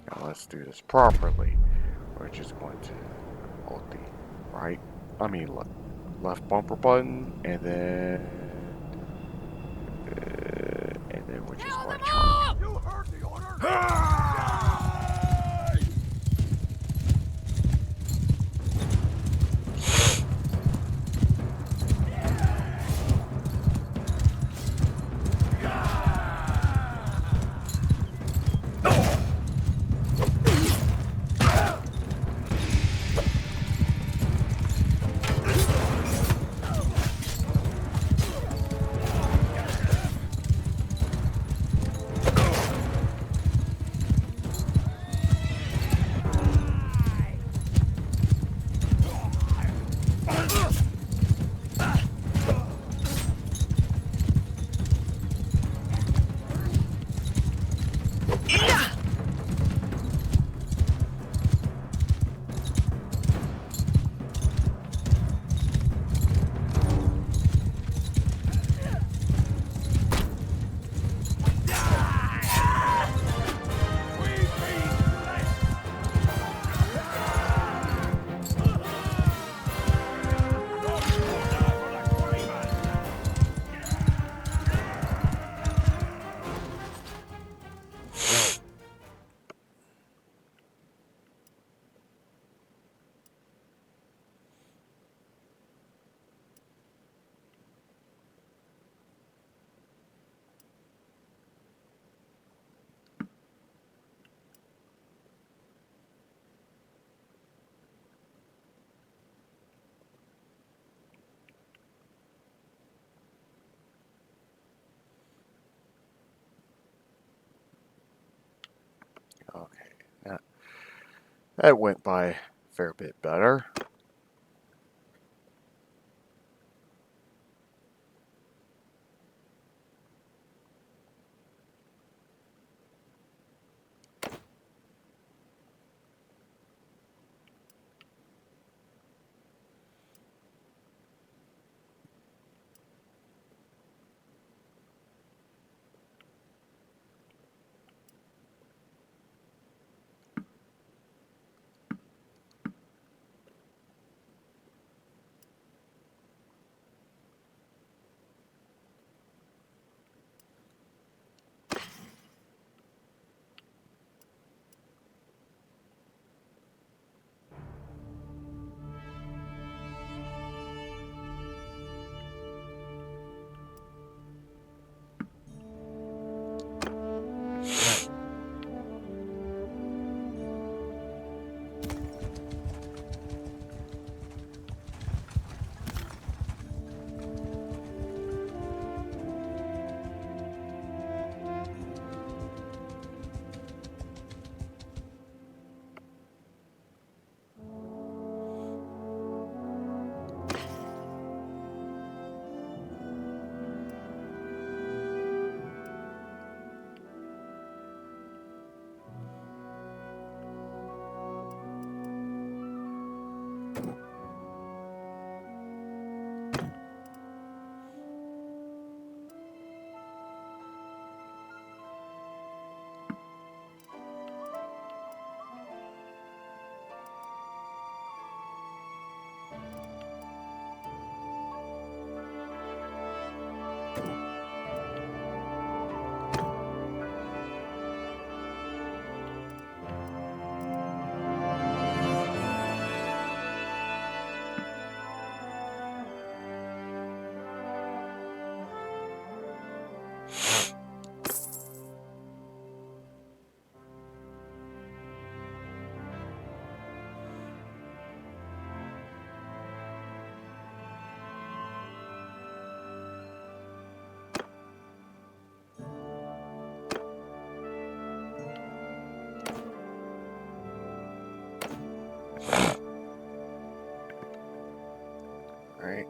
Now let's do this properly. We're just going to hold the left bumper button, and then we're just going to charge. You heard the order! Okay, that went by a fair bit better. Alright.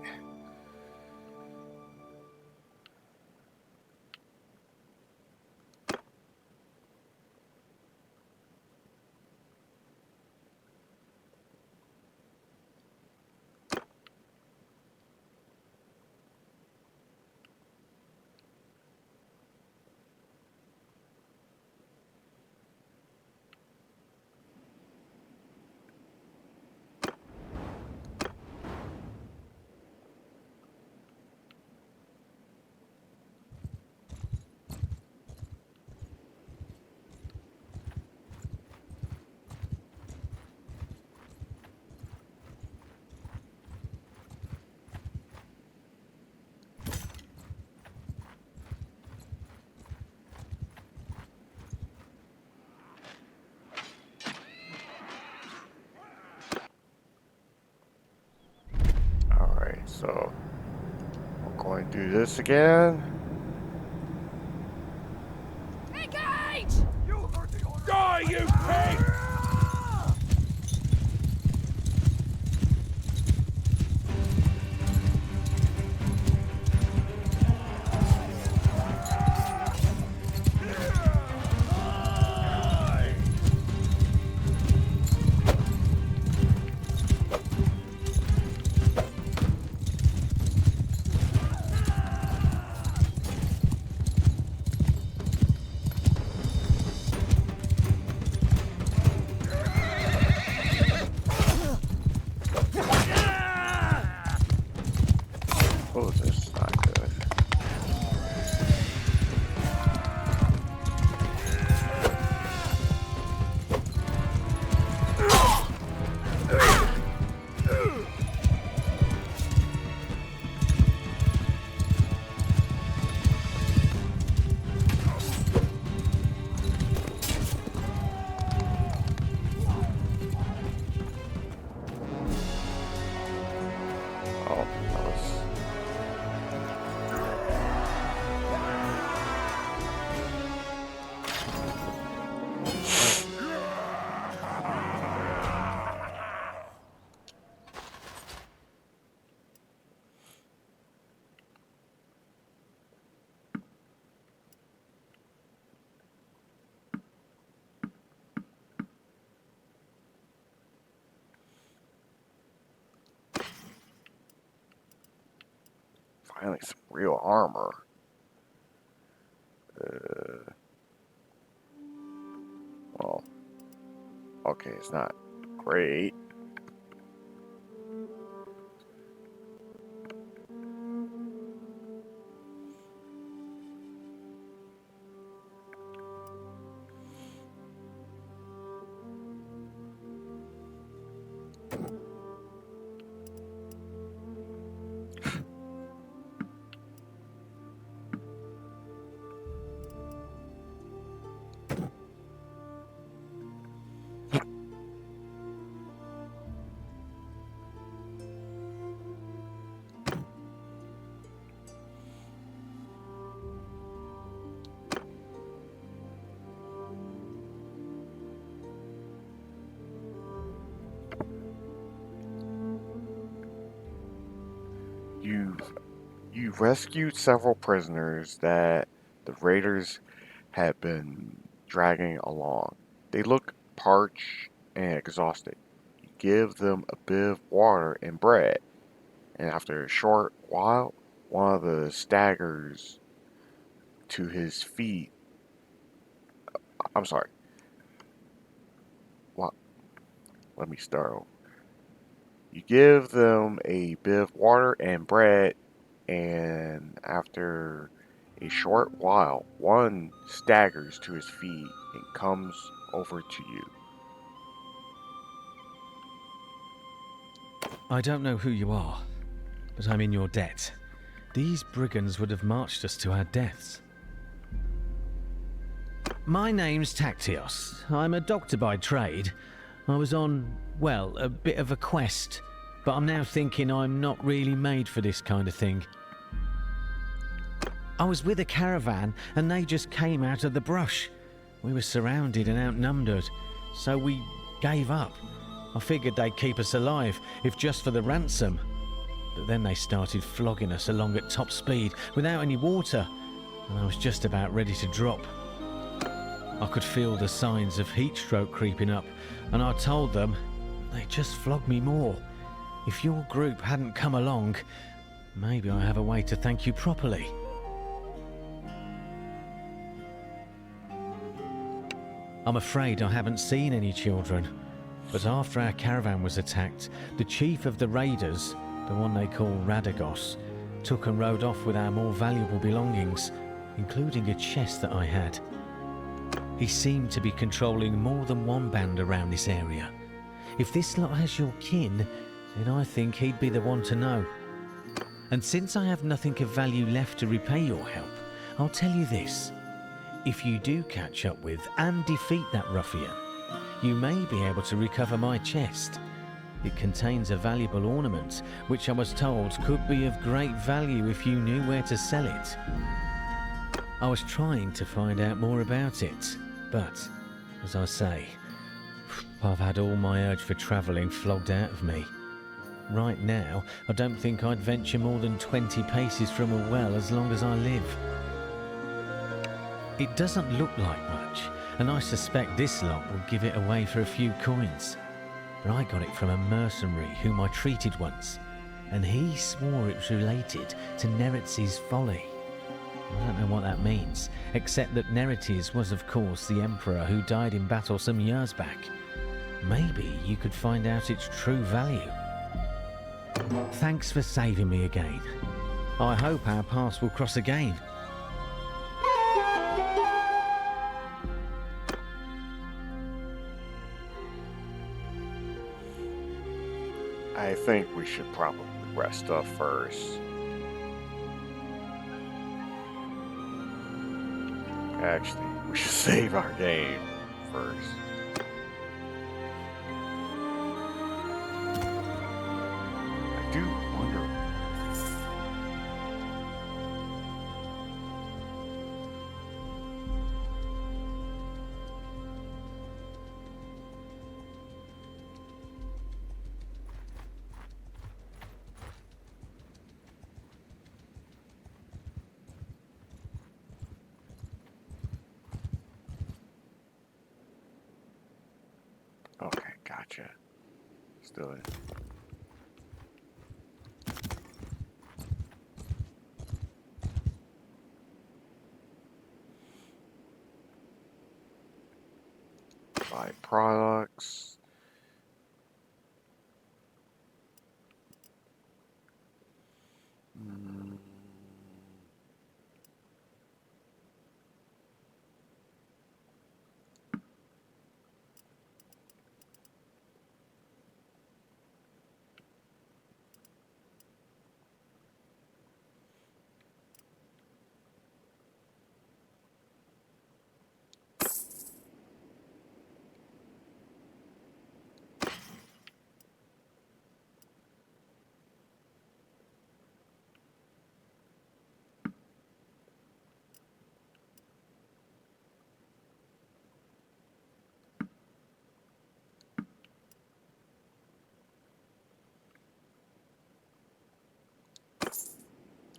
Alright, so we're going to do this again. Engage! Die, you pig! Oh, this is not good. Oh, that was... Finally, some real armor. Well, okay, it's not great. You've rescued several prisoners that the raiders had been dragging along. They look parched and exhausted. You give them a bit of water and bread, and after a short while, one of the staggers to his feet. I'm sorry. What? Let me start over. You give them a bit of water and bread and after a short while, one staggers to his feet and comes over to you. I don't know who you are, but I'm in your debt. These brigands would have marched us to our deaths. My name's Tactios. I'm a doctor by trade. I was on, well, a bit of a quest, but I'm now thinking I'm not really made for this kind of thing. I was with a caravan and they just came out of the brush. We were surrounded and outnumbered, so we gave up. I figured they'd keep us alive, if just for the ransom. But then they started flogging us along at top speed without any water, and I was just about ready to drop. I could feel the signs of heat stroke creeping up, and I told them they'd just flog me more. If your group hadn't come along, maybe I have a way to thank you properly. I'm afraid I haven't seen any children, but after our caravan was attacked, the chief of the raiders, the one they call Radagos, took and rode off with our more valuable belongings, including a chest that I had. He seemed to be controlling more than one band around this area. If this lot has your kin, then I think he'd be the one to know. And since I have nothing of value left to repay your help, I'll tell you this. If you do catch up with and defeat that ruffian, you may be able to recover my chest. It contains a valuable ornament, which I was told could be of great value if you knew where to sell it. I was trying to find out more about it, but, as I say, I've had all my urge for travelling flogged out of me. Right now, I don't think I'd venture more than 20 paces from a well as long as I live. It doesn't look like much, and I suspect this lot will give it away for a few coins. But I got it from a mercenary whom I treated once, and he swore it was related to Neretz's folly. I don't know what that means, except that Neretes was of course the emperor who died in battle some years back. Maybe you could find out its true value. Thanks for saving me again. I hope our paths will cross again. I think we should probably rest up first. Actually, we should save our game first. I do wonder. Okay, gotcha. Still in. Buy products.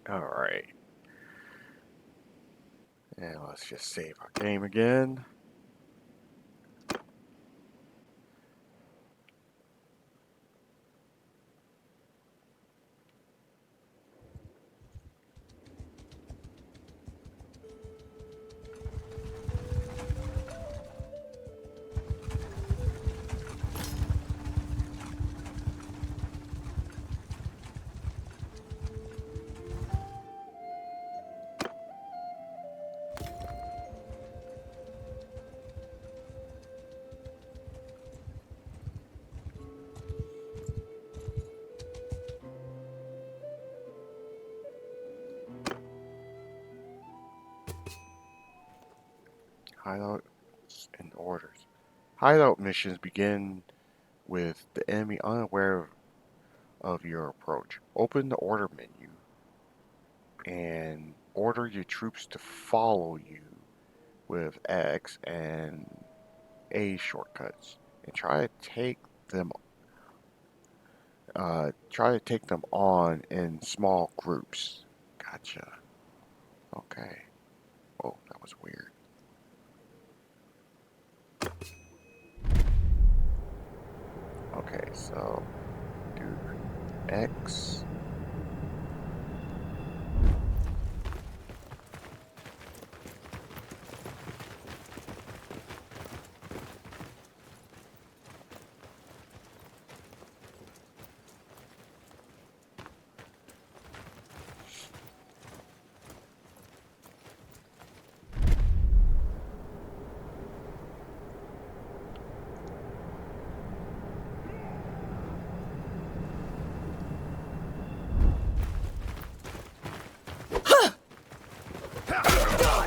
Alright. And let's just save our game again. Hideouts and orders. Hideout missions begin with the enemy unaware of your approach. Open the order menu and order your troops to follow you with X and A shortcuts, and try to take them on in small groups. Gotcha. Okay. Oh, that was weird. Okay, so do X.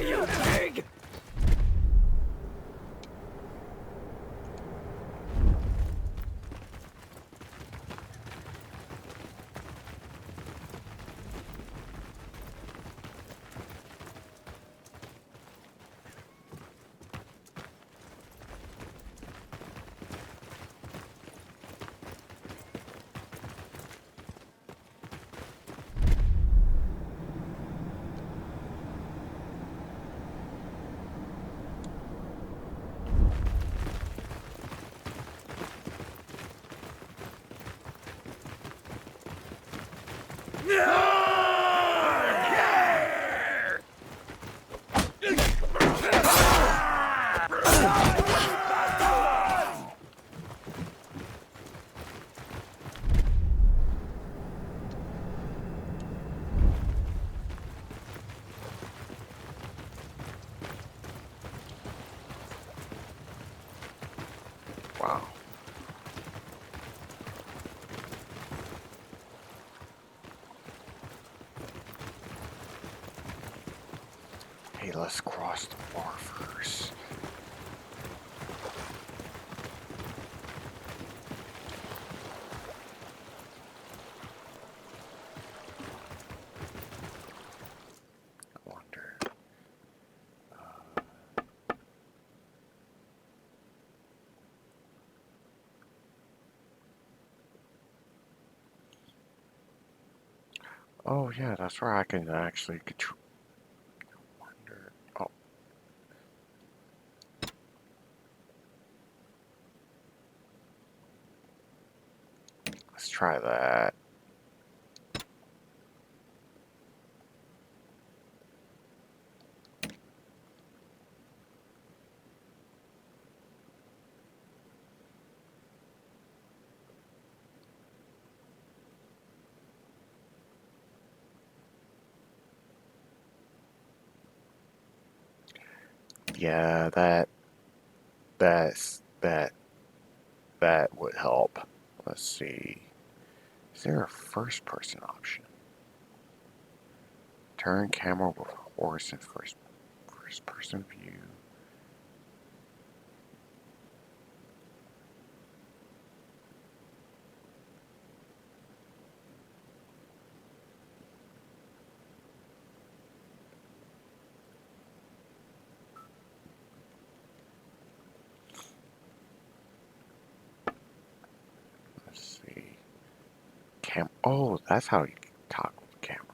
You pig! Wow. Hey, let's cross the bar first. I wonder. Oh yeah, that's where I can actually control. Wonder. Oh, let's try that. Yeah, that would help. Let's see. Is there a first person option? Turn camera with horse in first person view. Let's see. Oh, that's how you toggle the camera.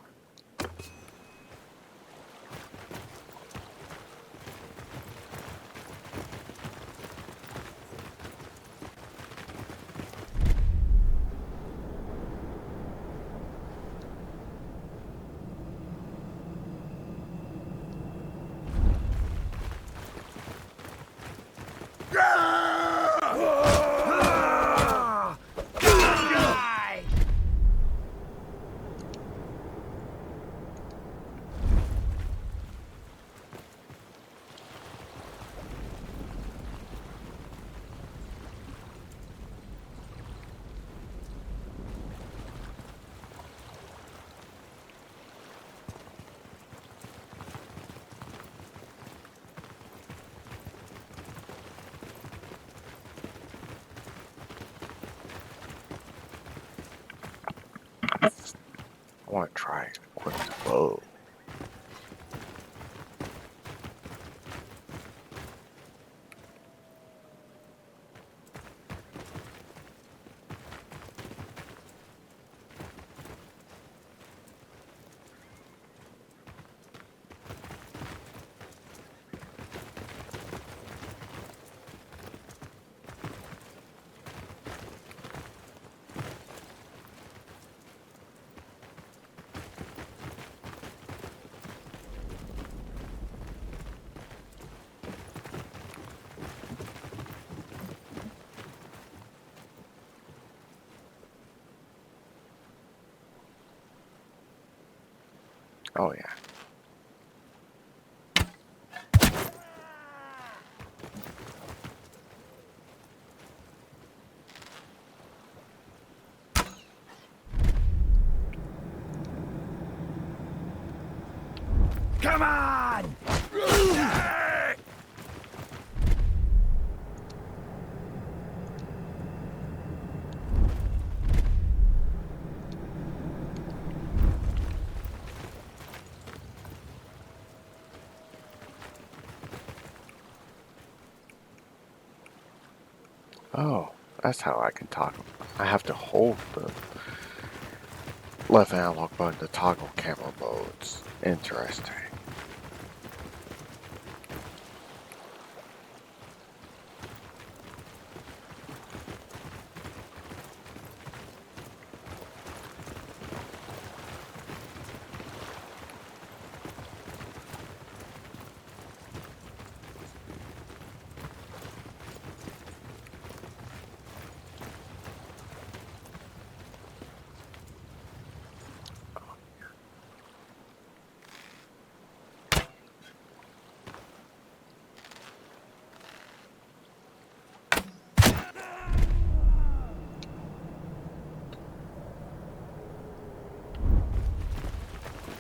want to try with the bow. Oh yeah. Come on! Oh, that's how I can toggle. I have to hold the left analog button to toggle camera modes. Interesting.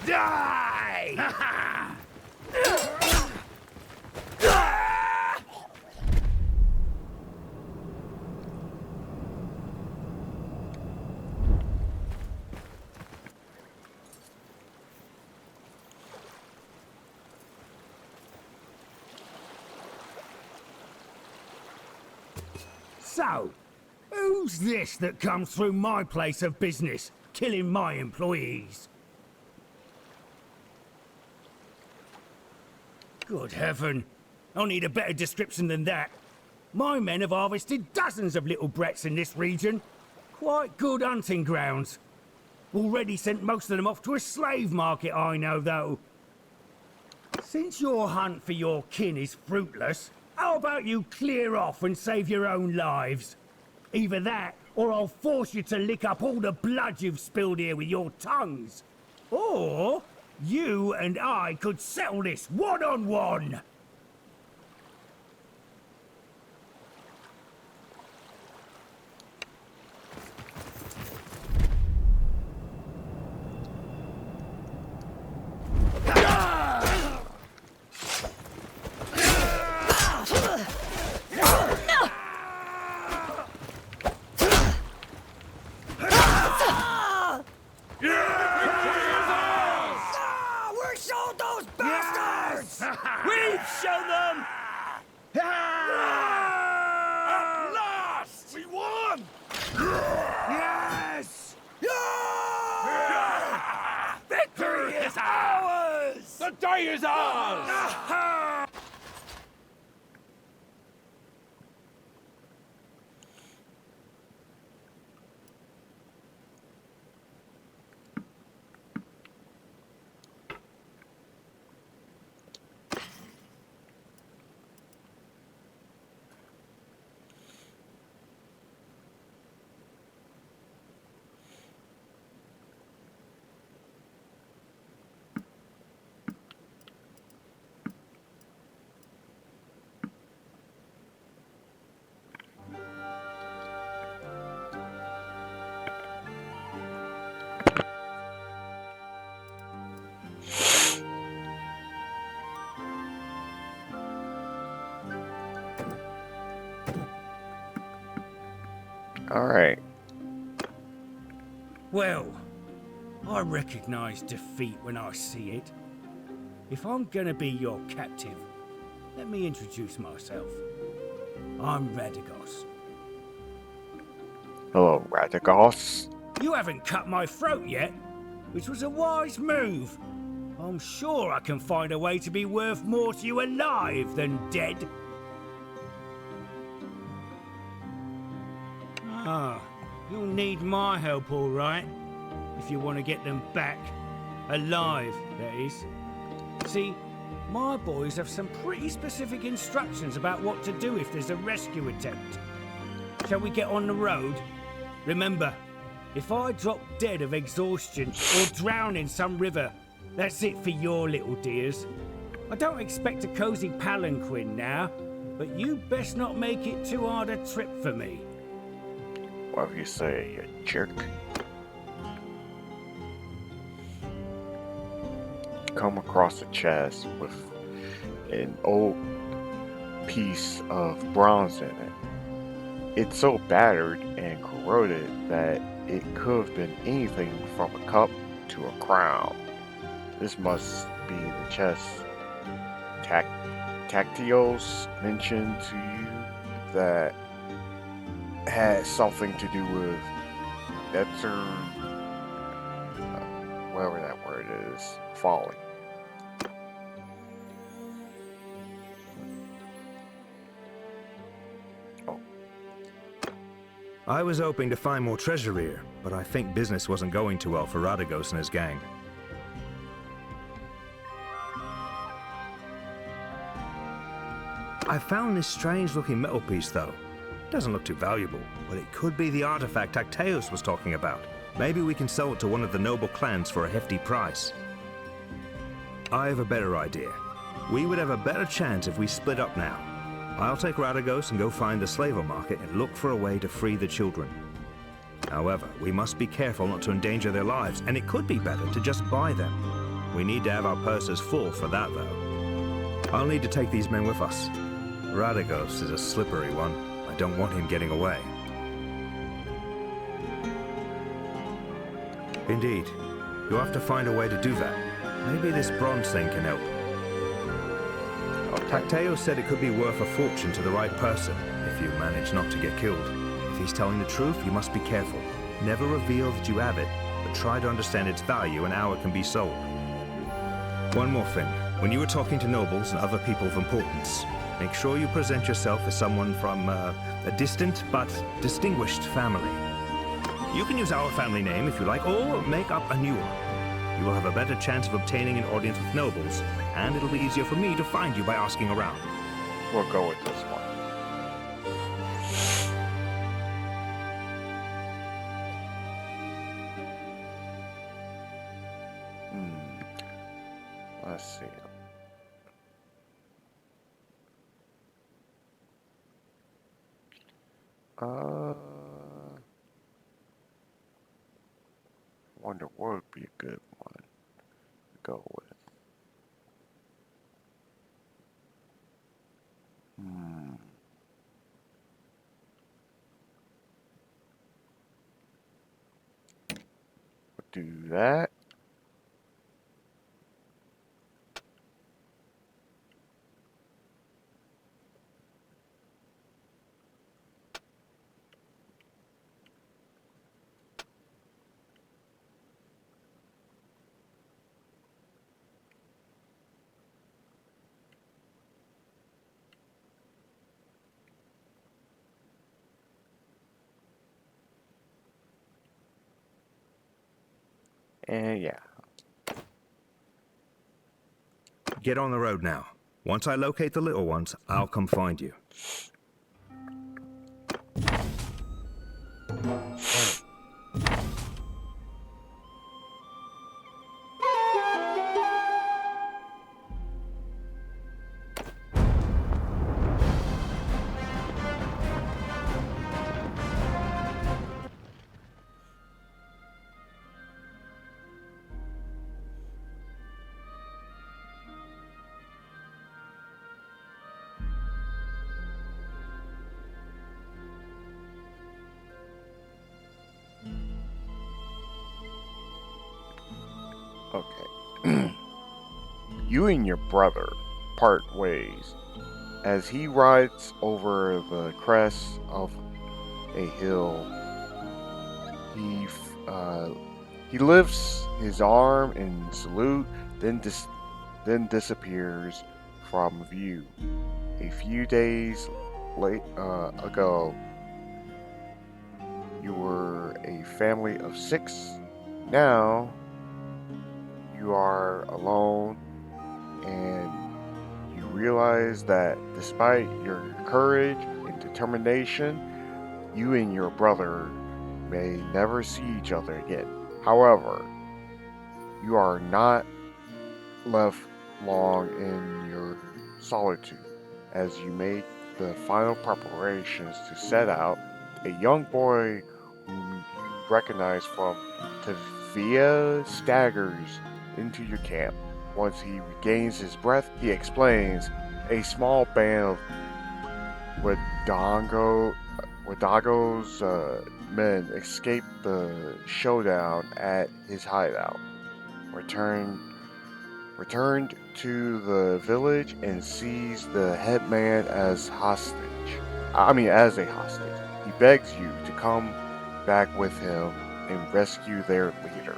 Die! So, who's this that comes through my place of business, killing my employees? Good heaven. I'll need a better description than that. My men have harvested dozens of little brats in this region. Quite good hunting grounds. Already sent most of them off to a slave market, I know, though. Since your hunt for your kin is fruitless, how about you clear off and save your own lives? Either that, or I'll force you to lick up all the blood you've spilled here with your tongues. Or you and I could settle this one-on-one. We've shown them! At last! We won! Yes! Victory is ours! The day is ours! Alright. Well, I recognize defeat when I see it. If I'm gonna be your captive, let me introduce myself. I'm Radagos. Hello, Radagos. You haven't cut my throat yet, which was a wise move. I'm sure I can find a way to be worth more to you alive than dead. Ah, you'll need my help, all right, if you want to get them back. Alive, that is. See, my boys have some pretty specific instructions about what to do if there's a rescue attempt. Shall we get on the road? Remember, if I drop dead of exhaustion or drown in some river, that's it for your little dears. I don't expect a cozy palanquin now, but you best not make it too hard a trip for me. Whatever you say, you jerk. Come across a chest with an old piece of bronze in it. It's so battered and corroded that it could have been anything from a cup to a crown. This must be the chest Tactios mentioned to you that had something to do with Netzer, whatever that word is, falling. I was hoping to find more treasure here, but I think business wasn't going too well for Radagos and his gang. I found this strange-looking metal piece, though. It doesn't look too valuable, but it could be the artifact Tacteus was talking about. Maybe we can sell it to one of the noble clans for a hefty price. I have a better idea. We would have a better chance if we split up now. I'll take Radagos and go find the slaver market and look for a way to free the children. However, we must be careful not to endanger their lives, and it could be better to just buy them. We need to have our purses full for that, though. I'll need to take these men with us. Radagos is a slippery one. I don't want him getting away. Indeed. You'll have to find a way to do that. Maybe this bronze thing can help. Tacteus said it could be worth a fortune to the right person, if you manage not to get killed. If he's telling the truth, you must be careful. Never reveal that you have it, but try to understand its value and how it can be sold. One more thing. When you are talking to nobles and other people of importance, make sure you present yourself as someone from a distant but distinguished family. You can use our family name if you like, or make up a new one. You will have a better chance of obtaining an audience with nobles, and it'll be easier for me to find you by asking around. We'll go with this one. Let's see. Wonder what would be a good one to go with. We'll do that. And yeah. Get on the road now. Once I locate the little ones, I'll come find you. Okay. You and your brother part ways as he rides over the crest of a hill. He lifts his arm in salute, then disappears from view. A few days ago, you were a family of 6. Now, you are alone, and you realize that despite your courage and determination, you and your brother may never see each other again. However, you are not left long in your solitude as you make the final preparations to set out. A young boy whom you recognize from Tavia staggers into your camp. Once he regains his breath, he explains a small band of Wadago's men escaped the showdown at his hideout, returned to the village and seized the headman as as a hostage. He begs you to come back with him and rescue their leader.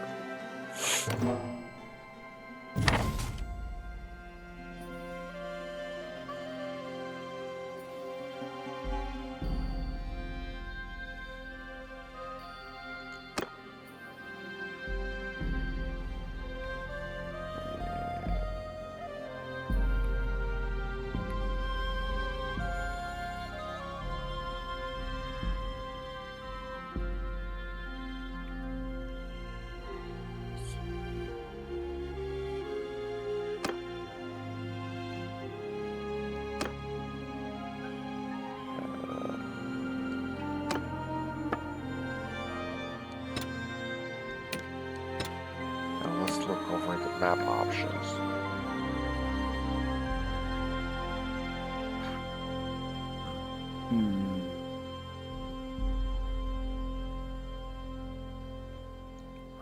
Now let's look over the map options.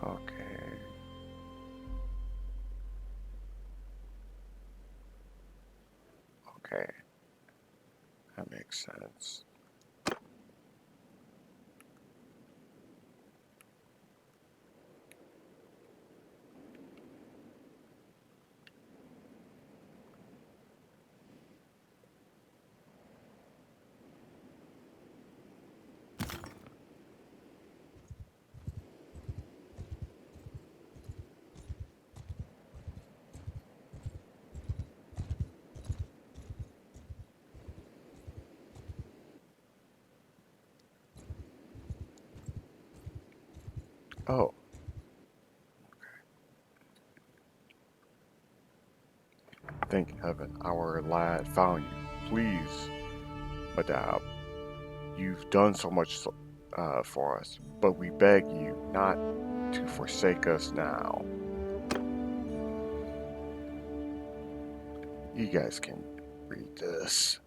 Okay. Okay. That makes sense. Oh. Thank heaven our lad found you. Please, madame, you've done so much for us, but we beg you not to forsake us now. You guys can read this.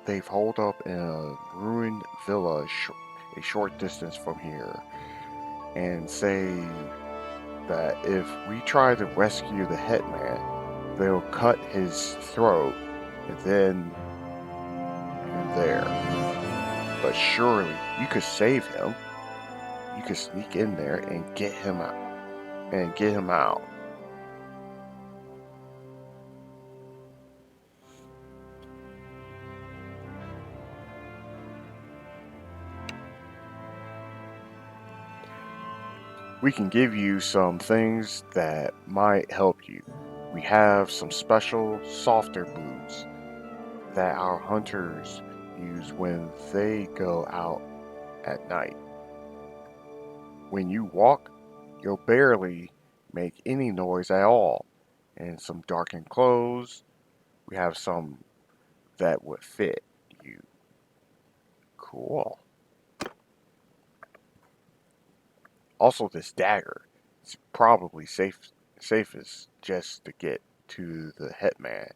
They've holed up in a ruined villa a short distance from here and say that if we try to rescue the headman, they'll cut his throat and then and there. But surely you could save him. You could sneak in there and get him out. We can give you some things that might help you. We have some special softer boots that our hunters use when they go out at night. When you walk, you'll barely make any noise at all. And some darkened clothes. We have some that would fit you. Cool. Also, this dagger. It's probably safest just to get to the hitman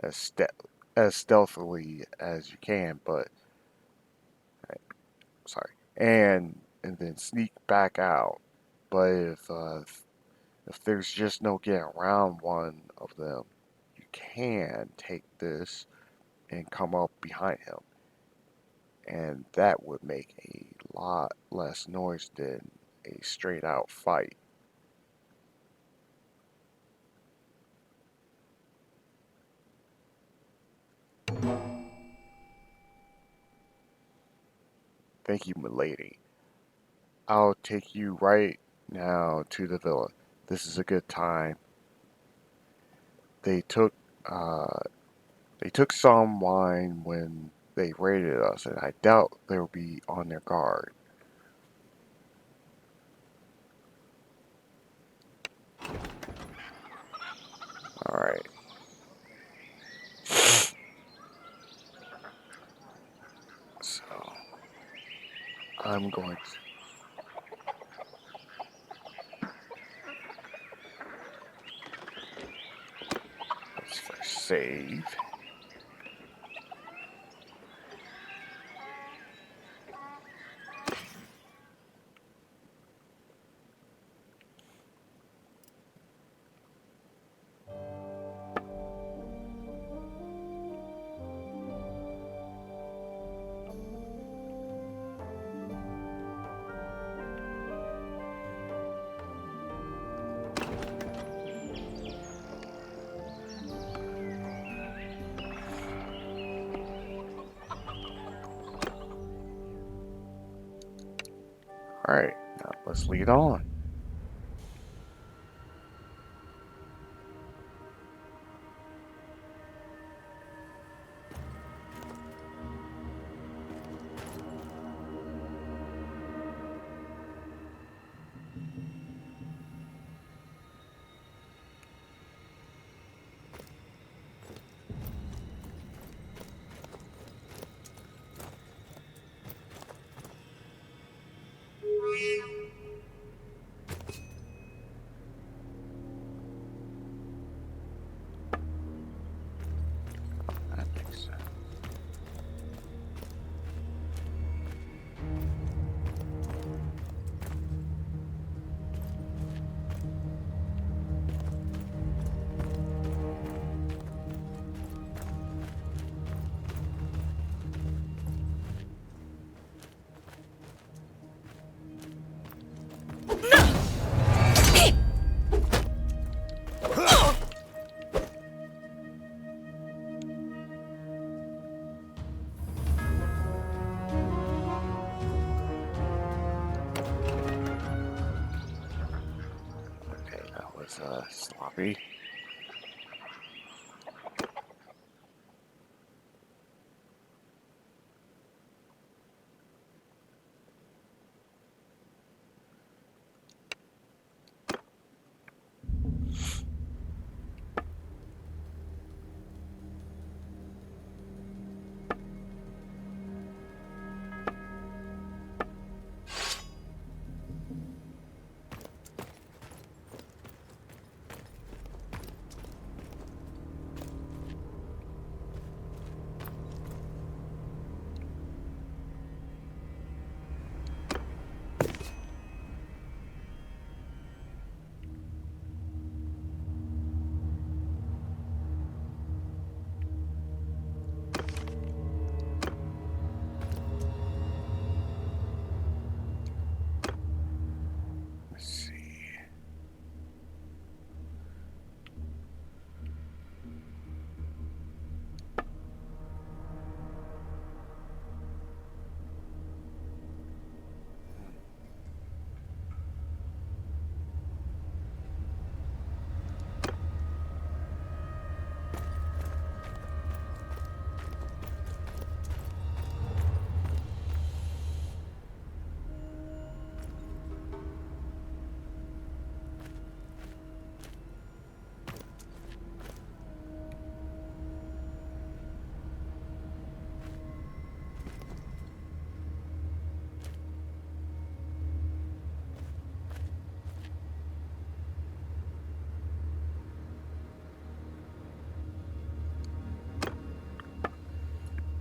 as stealthily as you can, but sorry, and then sneak back out. But if there's just no getting around one of them, you can take this and come up behind him, and that would make a lot less noise than a straight out fight. Thank you, milady. I'll take you right now to the villa. This is a good time. They took uh, they took some wine when they raided us, and I doubt they'll be on their guard. All right. So I'm going to let's first save. All right, now let's lead on. That makes sense. Okay, that was sloppy.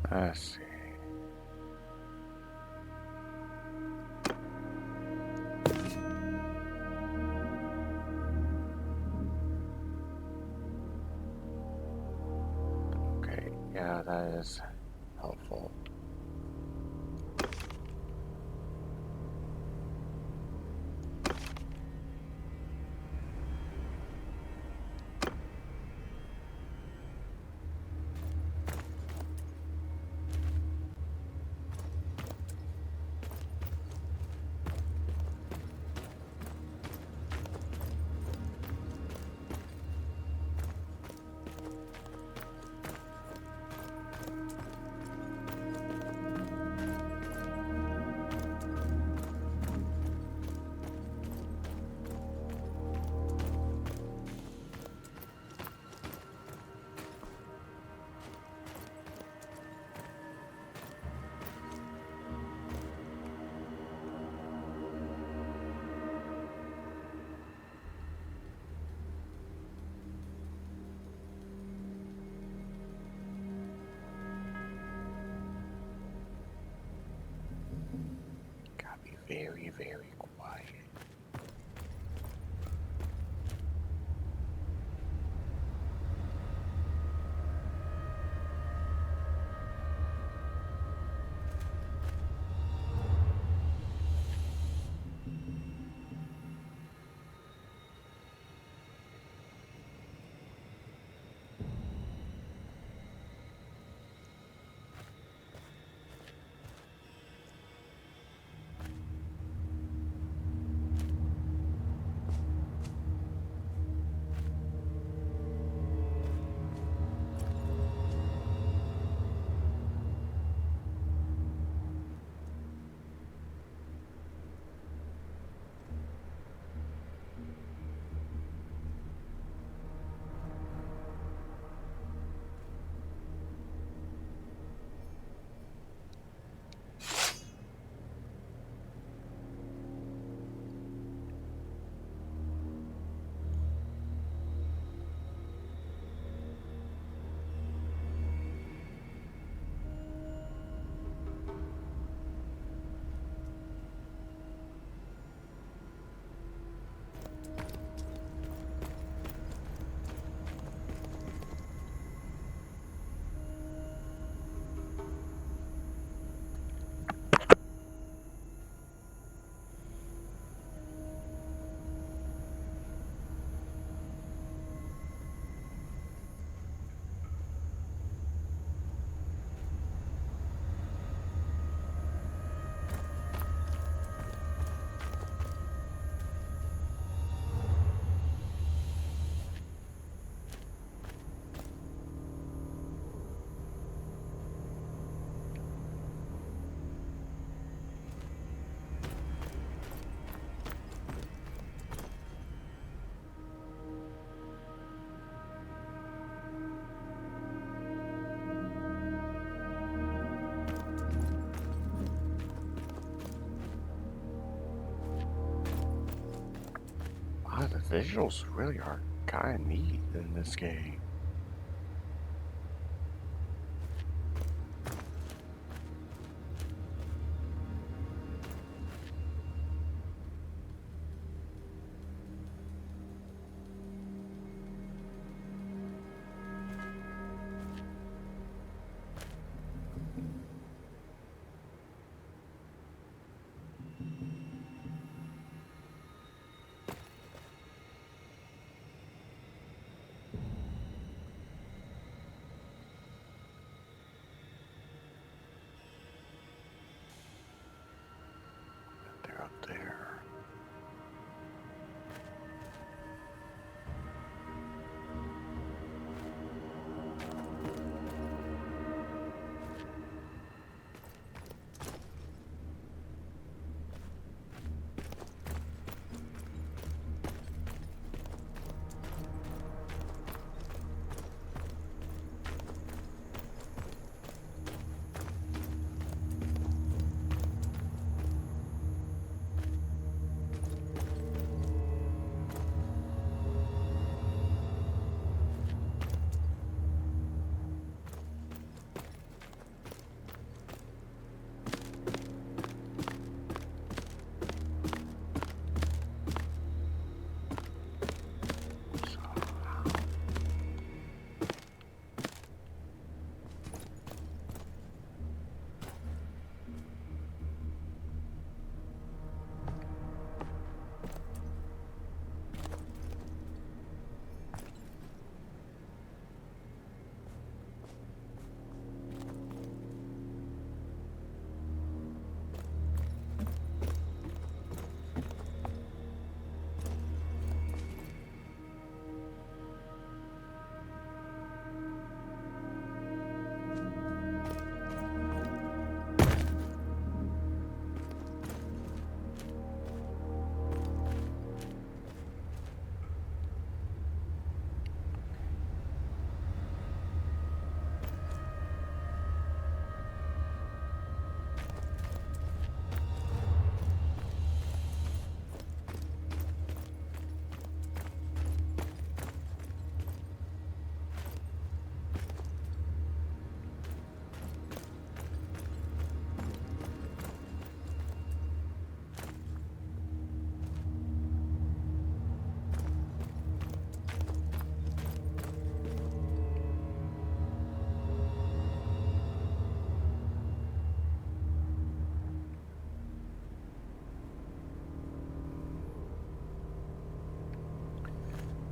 Let's see. Okay, yeah, that is helpful. Gotta be very, very quiet. Wow, the visuals really are kind of neat in this game.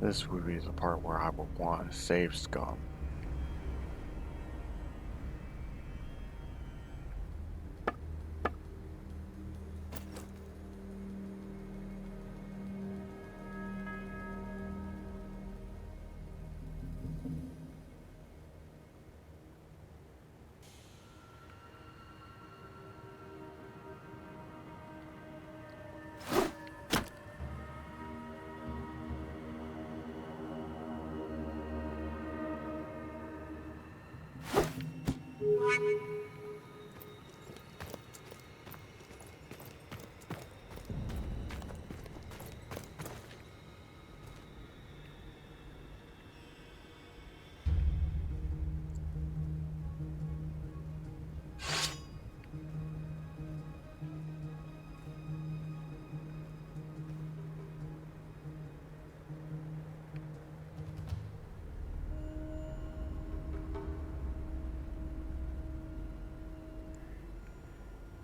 This would be the part where I would want to save Scum.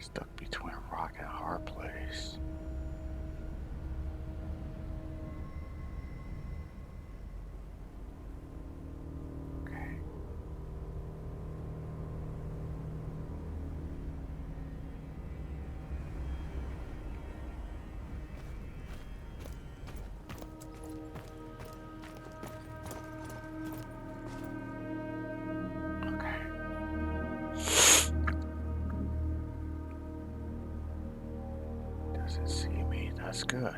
Stuck between a rock and a hard place. Okay. Doesn't see me. That's good.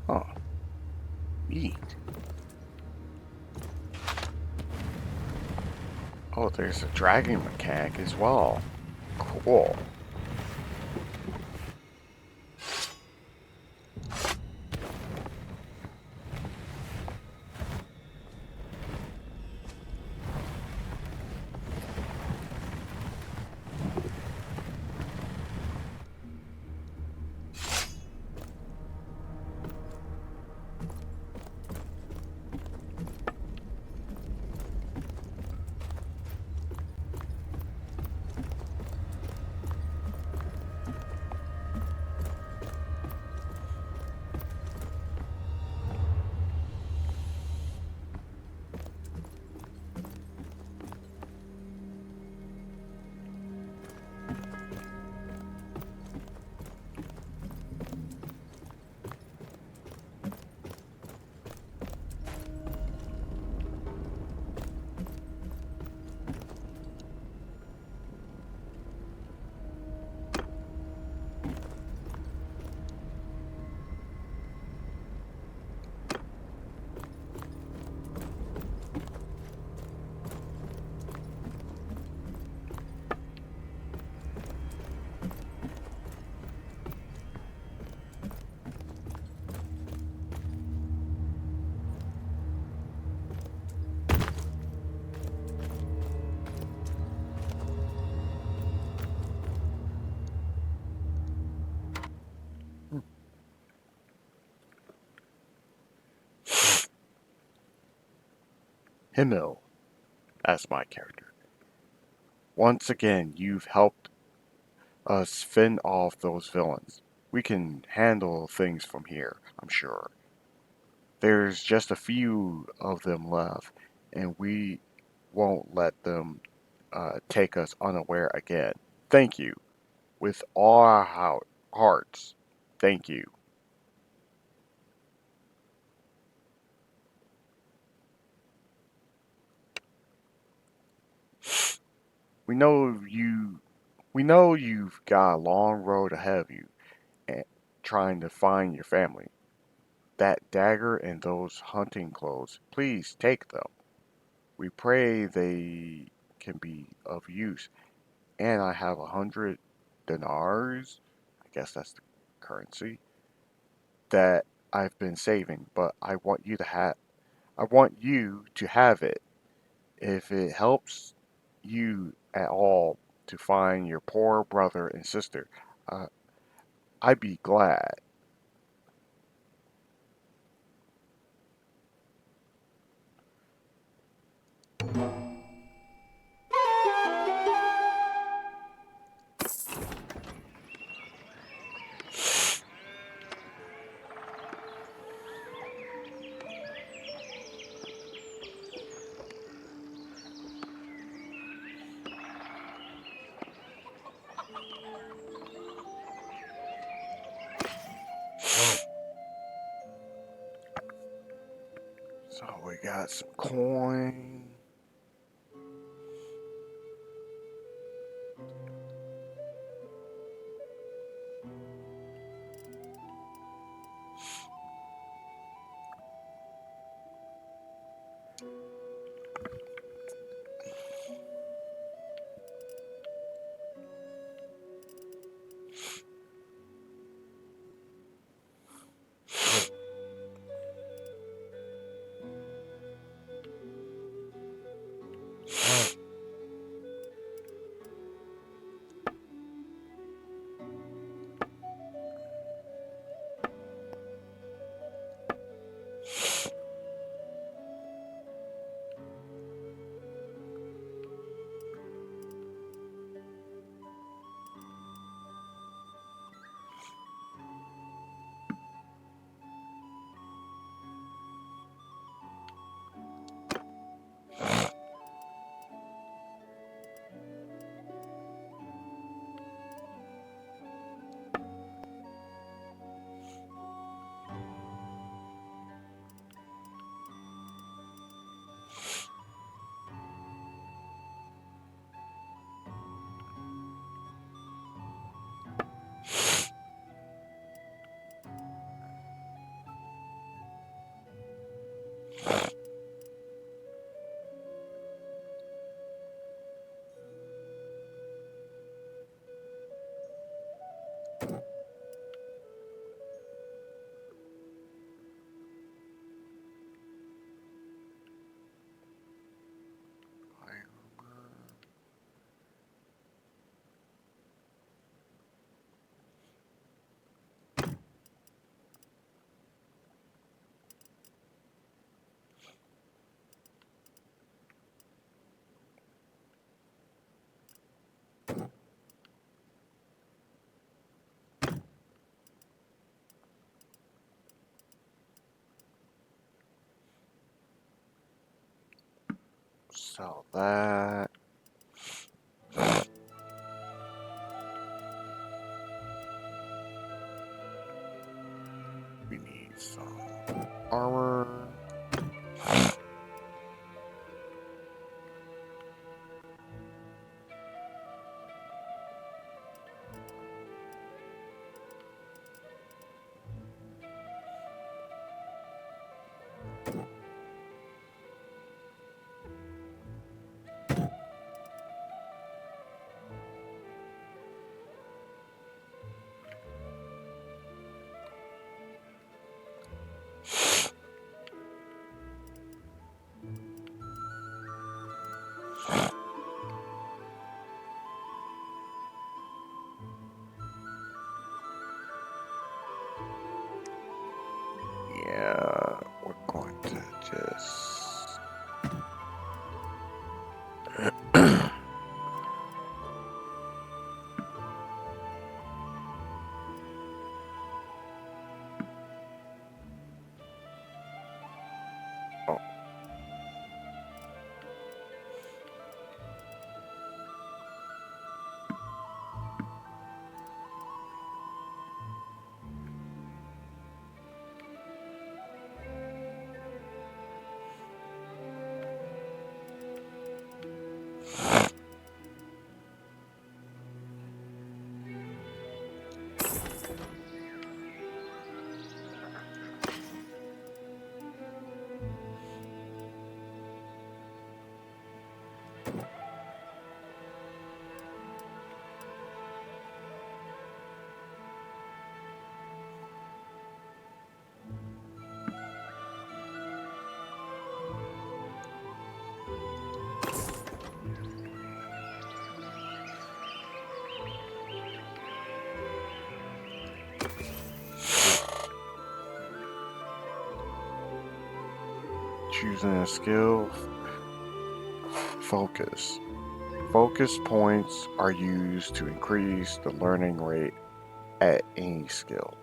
Oh, neat. Oh, there's a dragging mechanic as well. Cool. Himmel, that's my character. Once again, you've helped us fend off those villains. We can handle things from here, I'm sure. There's just a few of them left, and we won't let them take us unaware again. Thank you. With all our hearts, thank you. We know you. We know you've got a long road ahead of you, and trying to find your family. That dagger and those hunting clothes, please take them. We pray they can be of use. And I have 100 dinars. I guess that's the currency that I've been saving, but I want you to have it. If it helps you at all to find your poor brother and sister, uh, I'd be glad. So we got some coin. Sell that. We need some armor. choosing a skill. Focus. Focus points are used to increase the learning rate at any skill.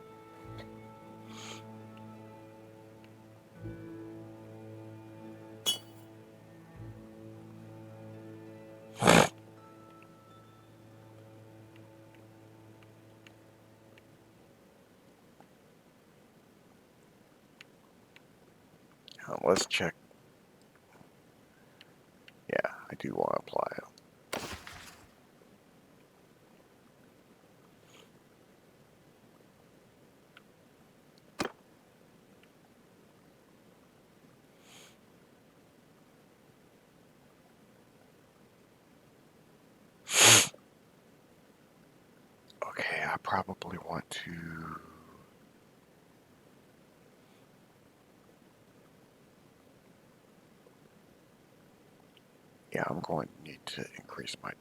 Let's check. Yeah, I do want to apply it. Okay, I probably want to. Yeah, I'm going to need to increase my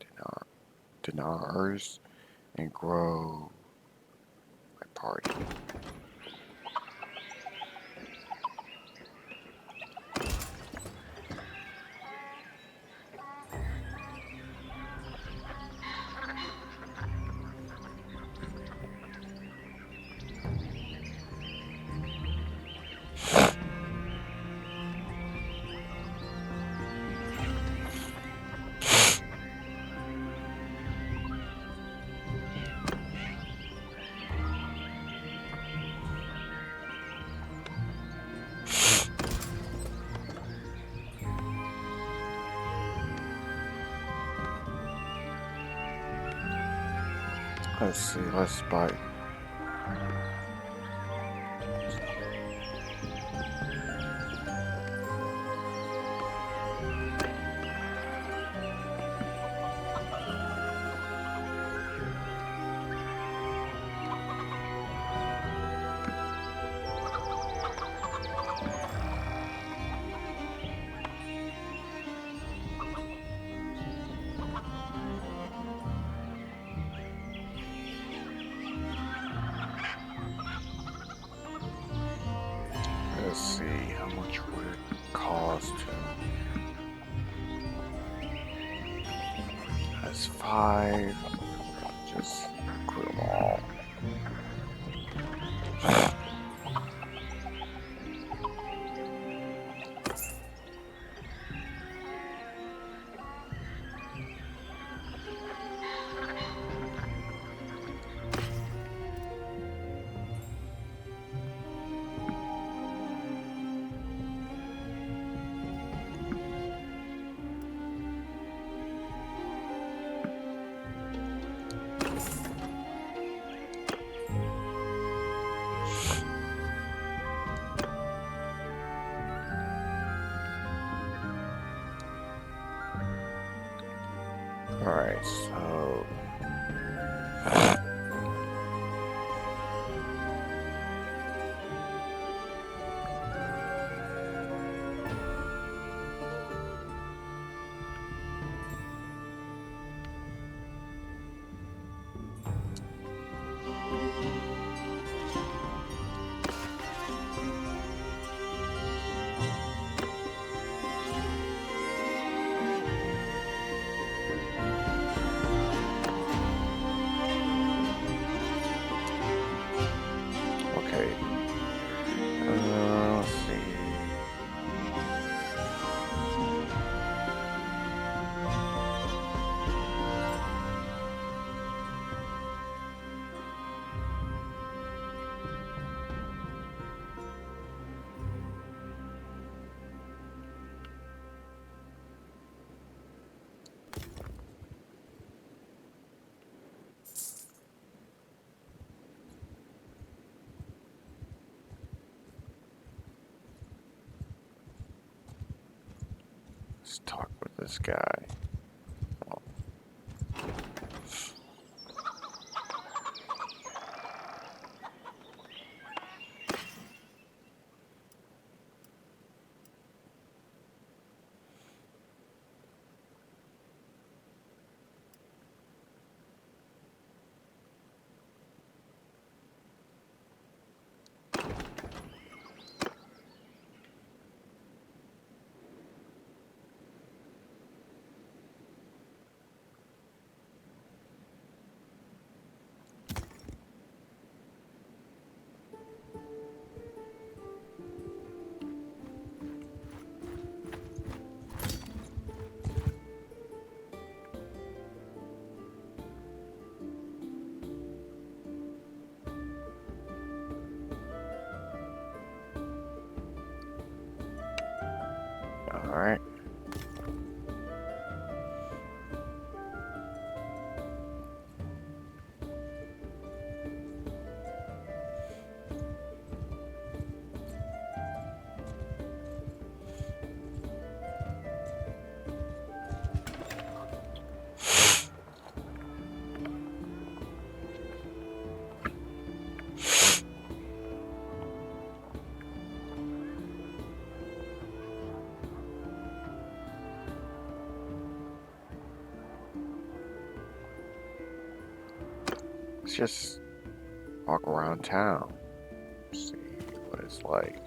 dinars and grow my party. Let's see, let's buy. Let's see, how much would it cost to... That's 5. Just put them all. Alright, so... Okay. Let's see. Let's talk with this guy. Let's just walk around town. See what it's like.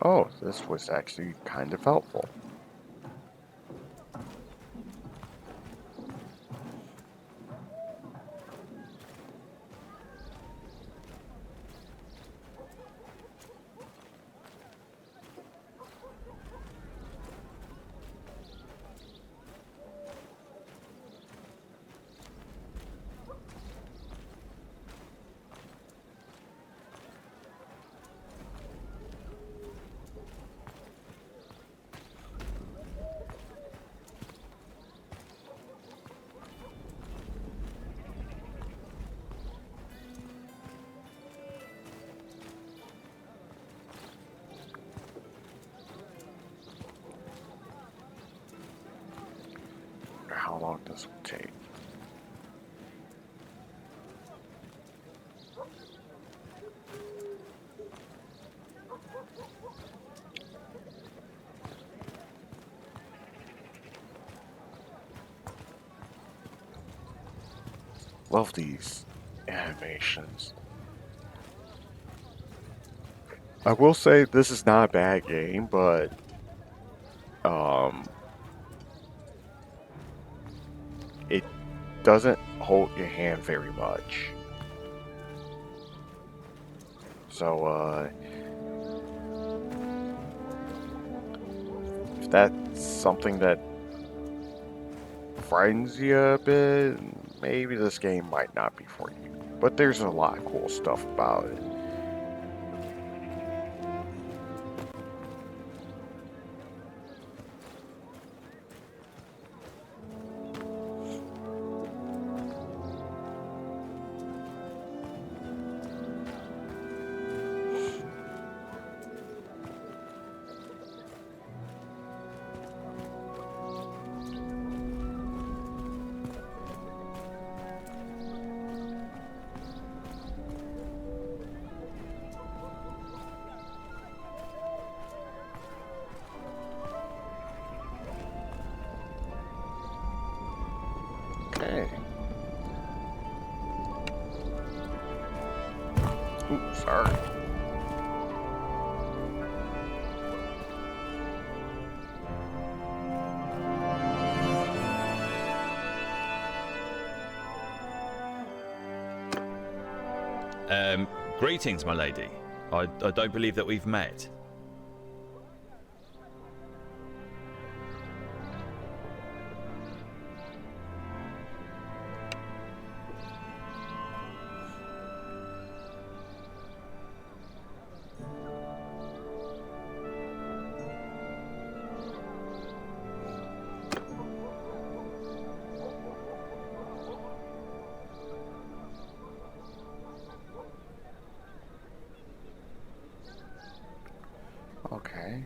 Oh, this was actually kind of helpful. How long does it take? Love these animations. I will say this is not a bad game, but it doesn't hold your hand very much. So if that's something that frightens you a bit, maybe this game might not be for you. But there's a lot of cool stuff about it. Okay. Ooh, sorry. Greetings, my lady. I don't believe that we've met. Okay.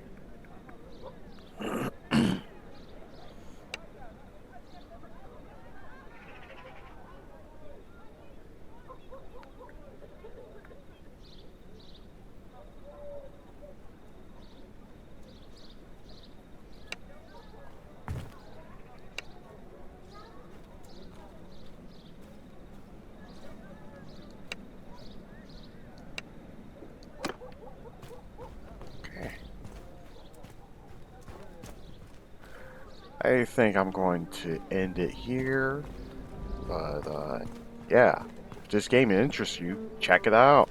I think I'm going to end it here, but yeah, this game interests you, check it out.